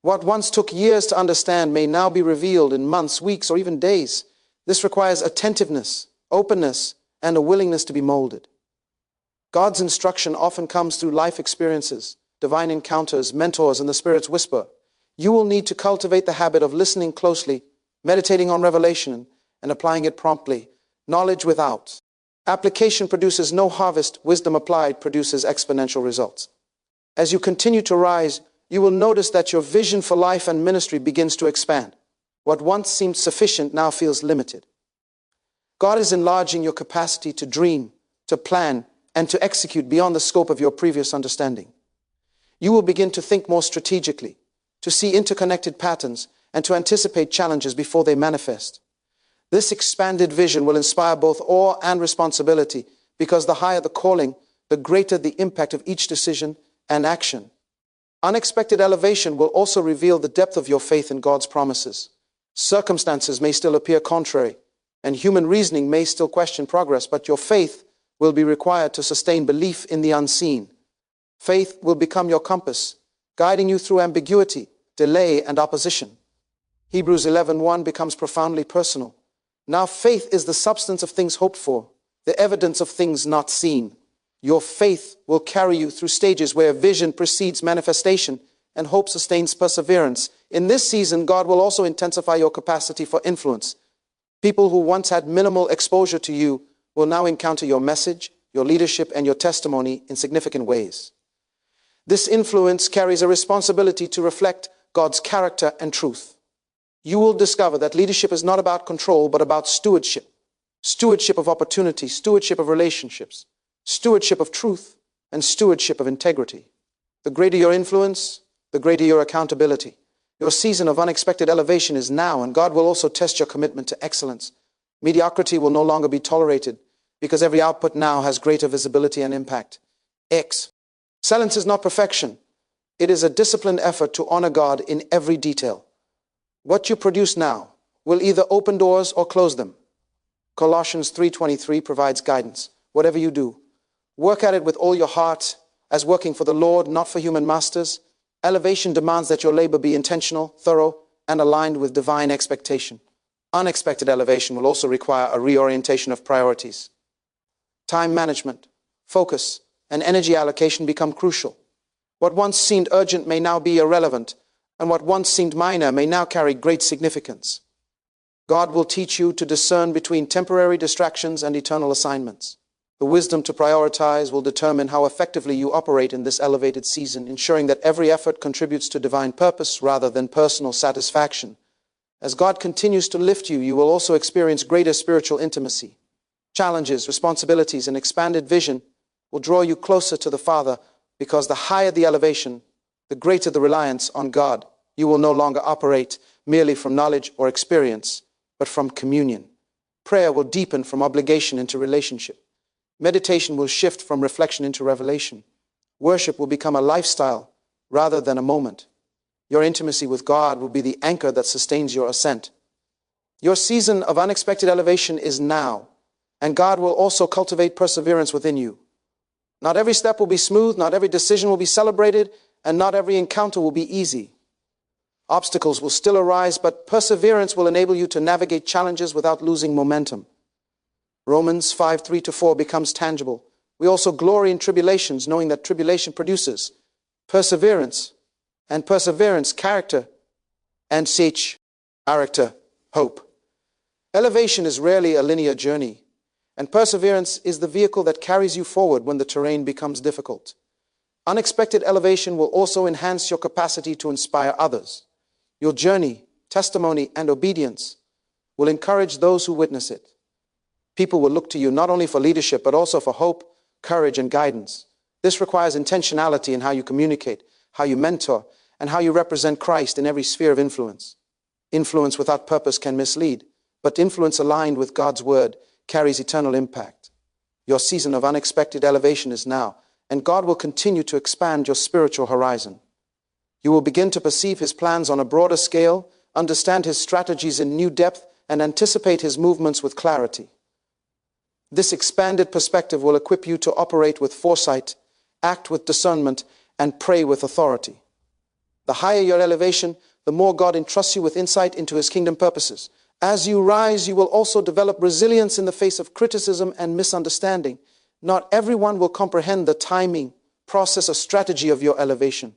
What once took years to understand may now be revealed in months, weeks, or even days. This requires attentiveness, openness, and a willingness to be molded. God's instruction often comes through life experiences, divine encounters, mentors, and the Spirit's whisper. You will need to cultivate the habit of listening closely, meditating on revelation, and applying it promptly. Knowledge without application produces no harvest. Wisdom applied produces exponential results. As you continue to rise, you will notice that your vision for life and ministry begins to expand. What once seemed sufficient now feels limited. God is enlarging your capacity to dream, to plan, and to execute beyond the scope of your previous understanding. You will begin to think more strategically, to see interconnected patterns, and to anticipate challenges before they manifest. This expanded vision will inspire both awe and responsibility, because the higher the calling, the greater the impact of each decision and action. Unexpected elevation will also reveal the depth of your faith in God's promises. Circumstances may still appear contrary, and human reasoning may still question progress, but your faith will be required to sustain belief in the unseen. Faith will become your compass, guiding you through ambiguity, delay, and opposition. Hebrews 11:1 becomes profoundly personal. Now faith is the substance of things hoped for, the evidence of things not seen. Your faith will carry you through stages where vision precedes manifestation and hope sustains perseverance. In this season, God will also intensify your capacity for influence. People who once had minimal exposure to you will now encounter your message, your leadership, and your testimony in significant ways. This influence carries a responsibility to reflect God's character and truth. You will discover that leadership is not about control, but about stewardship. Stewardship of opportunity, stewardship of relationships, stewardship of truth, and stewardship of integrity. The greater your influence, the greater your accountability. Your season of unexpected elevation is now, and God will also test your commitment to excellence. Mediocrity will no longer be tolerated, because every output now has greater visibility and impact. Excellence is not perfection. It is a disciplined effort to honor God in every detail. What you produce now will either open doors or close them. Colossians 3:23 provides guidance. Whatever you do, work at it with all your heart, as working for the Lord, not for human masters. Elevation demands that your labor be intentional, thorough, and aligned with divine expectation. Unexpected elevation will also require a reorientation of priorities. Time management, focus, and energy allocation become crucial. What once seemed urgent may now be irrelevant, and what once seemed minor may now carry great significance. God will teach you to discern between temporary distractions and eternal assignments. The wisdom to prioritize will determine how effectively you operate in this elevated season, ensuring that every effort contributes to divine purpose rather than personal satisfaction. As God continues to lift you, you will also experience greater spiritual intimacy. Challenges, responsibilities, and expanded vision will draw you closer to the Father, because the higher the elevation, the greater the reliance on God. You will no longer operate merely from knowledge or experience, but from communion. Prayer will deepen from obligation into relationship. Meditation will shift from reflection into revelation. Worship will become a lifestyle rather than a moment. Your intimacy with God will be the anchor that sustains your ascent. Your season of unexpected elevation is now, and God will also cultivate perseverance within you. Not every step will be smooth, not every decision will be celebrated, and not every encounter will be easy. Obstacles will still arise, but perseverance will enable you to navigate challenges without losing momentum. Romans 5:3-4 becomes tangible. We also glory in tribulations, knowing that tribulation produces perseverance, and perseverance, character, and character, hope. Elevation is rarely a linear journey, and perseverance is the vehicle that carries you forward when the terrain becomes difficult. Unexpected elevation will also enhance your capacity to inspire others. Your journey, testimony, and obedience will encourage those who witness it. People will look to you not only for leadership, but also for hope, courage, and guidance. This requires intentionality in how you communicate, how you mentor, and how you represent Christ in every sphere of influence. Influence without purpose can mislead, but influence aligned with God's word carries eternal impact. Your season of unexpected elevation is now, and God will continue to expand your spiritual horizon. You will begin to perceive his plans on a broader scale, understand his strategies in new depth, and anticipate his movements with clarity. This expanded perspective will equip you to operate with foresight, act with discernment, and pray with authority. The higher your elevation, the more God entrusts you with insight into his kingdom purposes. As you rise, you will also develop resilience in the face of criticism and misunderstanding. Not everyone will comprehend the timing, process, or strategy of your elevation.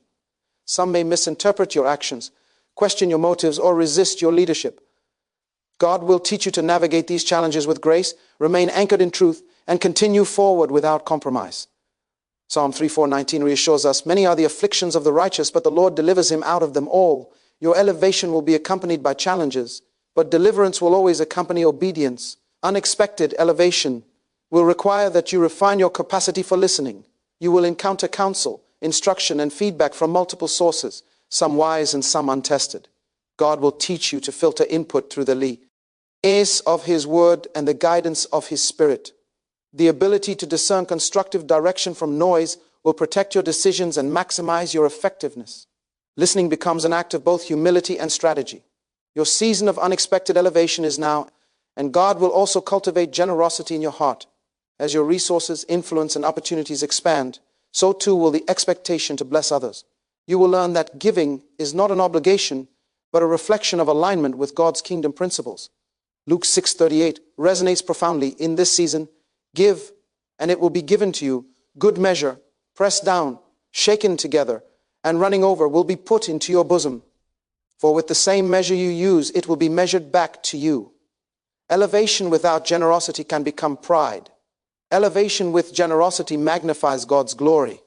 Some may misinterpret your actions, question your motives, or resist your leadership. God will teach you to navigate these challenges with grace, remain anchored in truth, and continue forward without compromise. Psalm 3:19 reassures us, "Many are the afflictions of the righteous, but the Lord delivers him out of them all." Your elevation will be accompanied by challenges, but deliverance will always accompany obedience. Unexpected elevation will require that you refine your capacity for listening. You will encounter counsel, instruction, and feedback from multiple sources, some wise and some untested. God will teach you to filter input through the ears of his word and the guidance of his spirit. The ability to discern constructive direction from noise will protect your decisions and maximize your effectiveness. Listening becomes an act of both humility and strategy. Your season of unexpected elevation is now, and God will also cultivate generosity in your heart. As your resources, influence, and opportunities expand, so too will the expectation to bless others. You will learn that giving is not an obligation, but a reflection of alignment with God's kingdom principles. Luke 6:38 resonates profoundly in this season. Give, and it will be given to you. Good measure, pressed down, shaken together, and running over will be put into your bosom. For with the same measure you use, it will be measured back to you. Elevation without generosity can become pride. Elevation with generosity magnifies God's glory.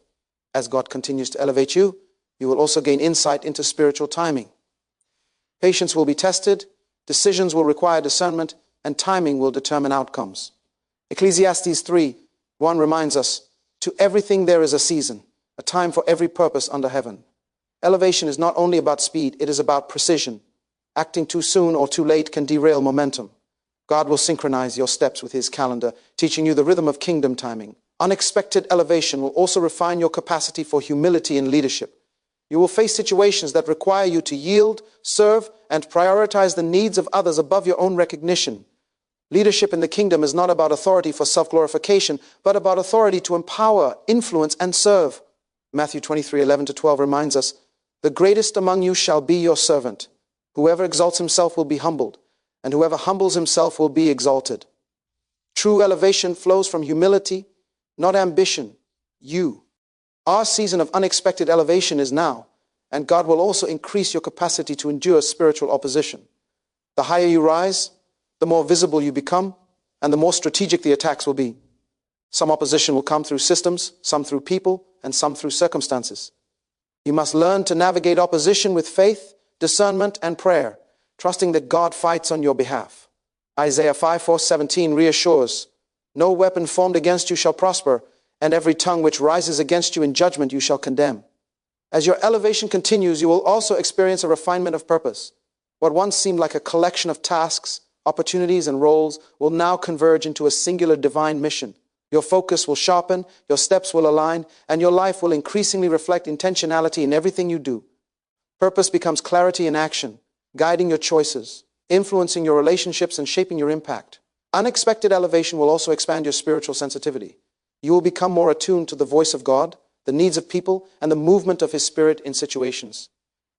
As God continues to elevate you, you will also gain insight into spiritual timing. Patience will be tested, decisions will require discernment, and timing will determine outcomes. Ecclesiastes 3:1 reminds us, "To everything there is a season, a time for every purpose under heaven." Elevation is not only about speed, it is about precision. Acting too soon or too late can derail momentum. God will synchronize your steps with his calendar, teaching you the rhythm of kingdom timing. Unexpected elevation will also refine your capacity for humility in leadership. You will face situations that require you to yield, serve, and prioritize the needs of others above your own recognition. Leadership in the kingdom is not about authority for self-glorification, but about authority to empower, influence, and serve. Matthew 23:11-12 reminds us, "The greatest among you shall be your servant. Whoever exalts himself will be humbled, and whoever humbles himself will be exalted." True elevation flows from humility, not ambition, you. Our season of unexpected elevation is now, and God will also increase your capacity to endure spiritual opposition. The higher you rise, the more visible you become, and the more strategic the attacks will be. Some opposition will come through systems, some through people, and some through circumstances. You must learn to navigate opposition with faith, discernment, and prayer, trusting that God fights on your behalf. Isaiah 5:17 reassures, "No weapon formed against you shall prosper, and every tongue which rises against you in judgment you shall condemn." As your elevation continues, you will also experience a refinement of purpose. What once seemed like a collection of tasks, opportunities, and roles will now converge into a singular divine mission. Your focus will sharpen, your steps will align, and your life will increasingly reflect intentionality in everything you do. Purpose becomes clarity in action, guiding your choices, influencing your relationships, and shaping your impact. Unexpected elevation will also expand your spiritual sensitivity. You will become more attuned to the voice of God, the needs of people, and the movement of His Spirit in situations.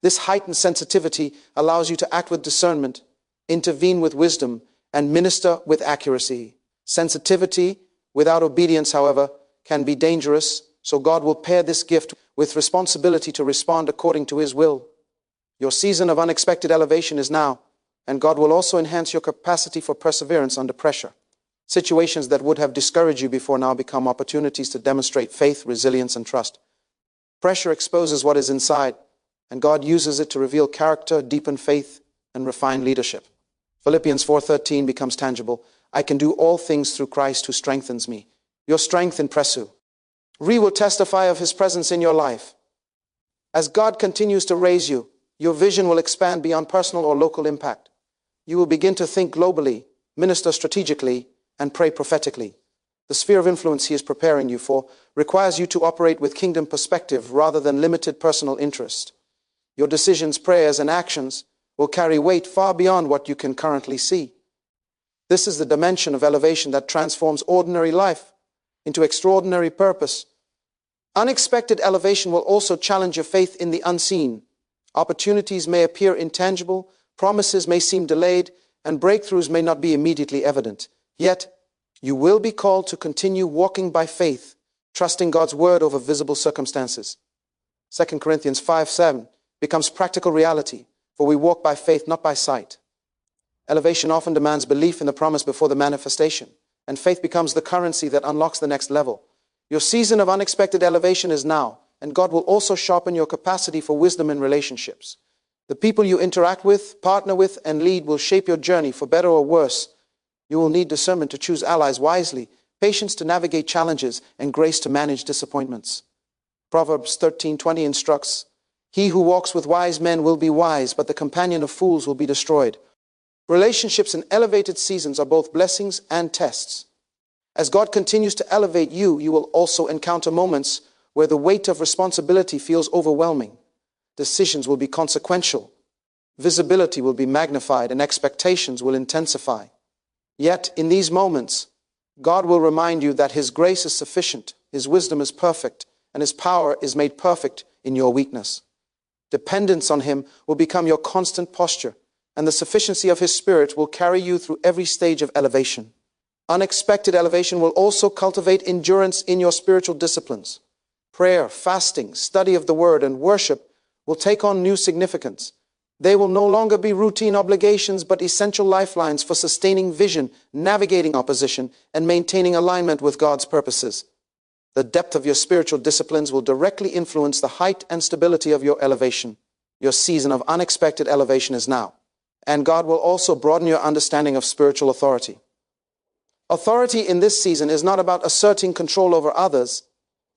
This heightened sensitivity allows you to act with discernment, intervene with wisdom, and minister with accuracy. Sensitivity without obedience, however, can be dangerous, so God will pair this gift with responsibility to respond according to His will. Your season of unexpected elevation is now, and God will also enhance your capacity for perseverance under pressure. Situations that would have discouraged you before now become opportunities to demonstrate faith, resilience, and trust. Pressure exposes what is inside, and God uses it to reveal character, deepen faith, and refine leadership. Philippians 4:13 becomes tangible. "I can do all things through Christ who strengthens me." Your strength in Presu. Will testify of His presence in your life. As God continues to raise you, your vision will expand beyond personal or local impact. You will begin to think globally, minister strategically, and pray prophetically. The sphere of influence He is preparing you for requires you to operate with kingdom perspective rather than limited personal interest. Your decisions, prayers, and actions will carry weight far beyond what you can currently see. This is the dimension of elevation that transforms ordinary life into extraordinary purpose. Unexpected elevation will also challenge your faith in the unseen. Opportunities may appear intangible, promises may seem delayed, and breakthroughs may not be immediately evident. Yet, you will be called to continue walking by faith, trusting God's word over visible circumstances. 2 Corinthians 5:7 becomes practical reality, for we walk by faith, not by sight. Elevation often demands belief in the promise before the manifestation, and faith becomes the currency that unlocks the next level. Your season of unexpected elevation is now, and God will also sharpen your capacity for wisdom in relationships. The people you interact with, partner with, and lead will shape your journey for better or worse. You will need discernment to choose allies wisely, patience to navigate challenges, and grace to manage disappointments. Proverbs 13:20 instructs, "He who walks with wise men will be wise, but the companion of fools will be destroyed." Relationships in elevated seasons are both blessings and tests. As God continues to elevate you, you will also encounter moments where the weight of responsibility feels overwhelming. Decisions will be consequential, visibility will be magnified, and expectations will intensify. Yet, in these moments, God will remind you that His grace is sufficient, His wisdom is perfect, and His power is made perfect in your weakness. Dependence on Him will become your constant posture, and the sufficiency of His Spirit will carry you through every stage of elevation. Unexpected elevation will also cultivate endurance in your spiritual disciplines. Prayer, fasting, study of the Word, and worship will take on new significance. They will no longer be routine obligations, but essential lifelines for sustaining vision, navigating opposition, and maintaining alignment with God's purposes. The depth of your spiritual disciplines will directly influence the height and stability of your elevation. Your season of unexpected elevation is now, and God will also broaden your understanding of spiritual authority. Authority in this season is not about asserting control over others.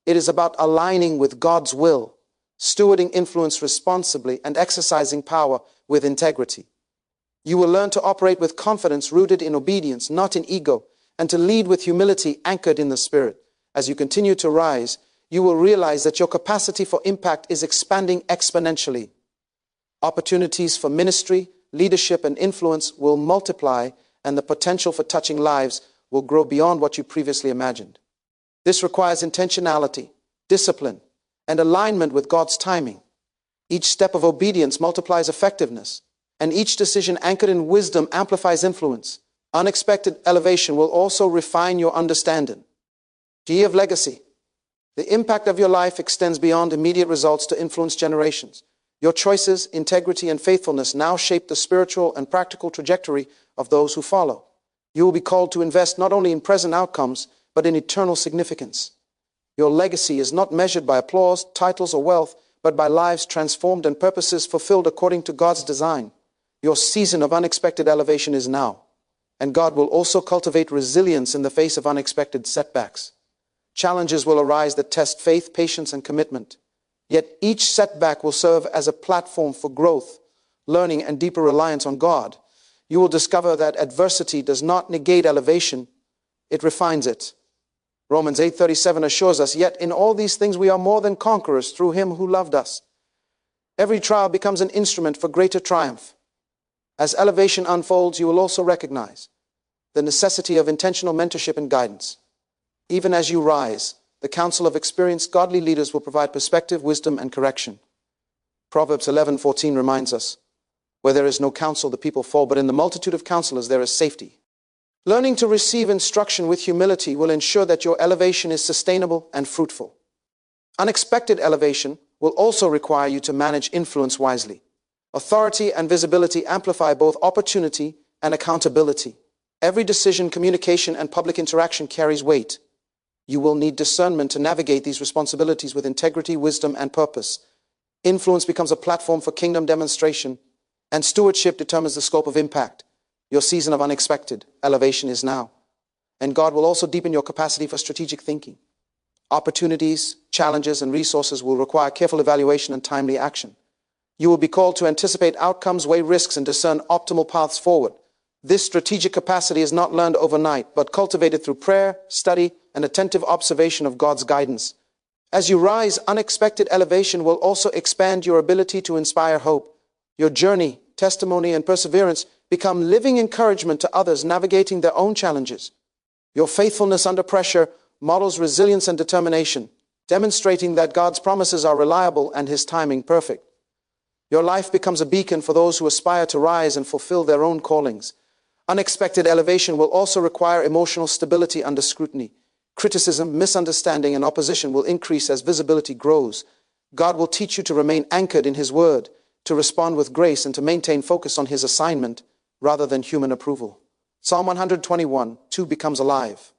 It is about aligning with God's will, stewarding influence responsibly, and exercising power with integrity. You will learn to operate with confidence rooted in obedience, not in ego, and to lead with humility anchored in the Spirit. As you continue to rise, you will realize that your capacity for impact is expanding exponentially. Opportunities for ministry, leadership, and influence will multiply, and the potential for touching lives will grow beyond what you previously imagined. This requires intentionality, discipline, and alignment with God's timing. Each step of obedience multiplies effectiveness, and each decision anchored in wisdom amplifies influence. Unexpected elevation will also refine your understanding. G of legacy. The impact of your life extends beyond immediate results to influence generations. Your choices, integrity, and faithfulness now shape the spiritual and practical trajectory of those who follow. You will be called to invest not only in present outcomes, but in eternal significance. Your legacy is not measured by applause, titles, or wealth, but by lives transformed and purposes fulfilled according to God's design. Your season of unexpected elevation is now, and God will also cultivate resilience in the face of unexpected setbacks. Challenges will arise that test faith, patience, and commitment. Yet each setback will serve as a platform for growth, learning, and deeper reliance on God. You will discover that adversity does not negate elevation, it refines it. Romans 8:37 assures us, yet in all these things we are more than conquerors through him who loved us. Every trial becomes an instrument for greater triumph. As elevation unfolds, you will also recognize the necessity of intentional mentorship and guidance. Even as you rise, the counsel of experienced godly leaders will provide perspective, wisdom, and correction. Proverbs 11:14 reminds us, where there is no counsel, the people fall, but in the multitude of counselors there is safety. Learning to receive instruction with humility will ensure that your elevation is sustainable and fruitful. Unexpected elevation will also require you to manage influence wisely. Authority and visibility amplify both opportunity and accountability. Every decision, communication, and public interaction carries weight. You will need discernment to navigate these responsibilities with integrity, wisdom, and purpose. Influence becomes a platform for kingdom demonstration, and stewardship determines the scope of impact. Your season of unexpected elevation is now, and God will also deepen your capacity for strategic thinking. Opportunities, challenges, and resources will require careful evaluation and timely action. You will be called to anticipate outcomes, weigh risks, and discern optimal paths forward. This strategic capacity is not learned overnight, but cultivated through prayer, study, and attentive observation of God's guidance. As you rise, unexpected elevation will also expand your ability to inspire hope. Your journey, testimony, and perseverance become living encouragement to others navigating their own challenges. Your faithfulness under pressure models resilience and determination, demonstrating that God's promises are reliable and his timing perfect. Your life becomes a beacon for those who aspire to rise and fulfill their own callings. Unexpected elevation will also require emotional stability under scrutiny. Criticism, misunderstanding, and opposition will increase as visibility grows. God will teach you to remain anchored in his word, to respond with grace, and to maintain focus on his assignment rather than human approval. Psalm 121:2 becomes alive.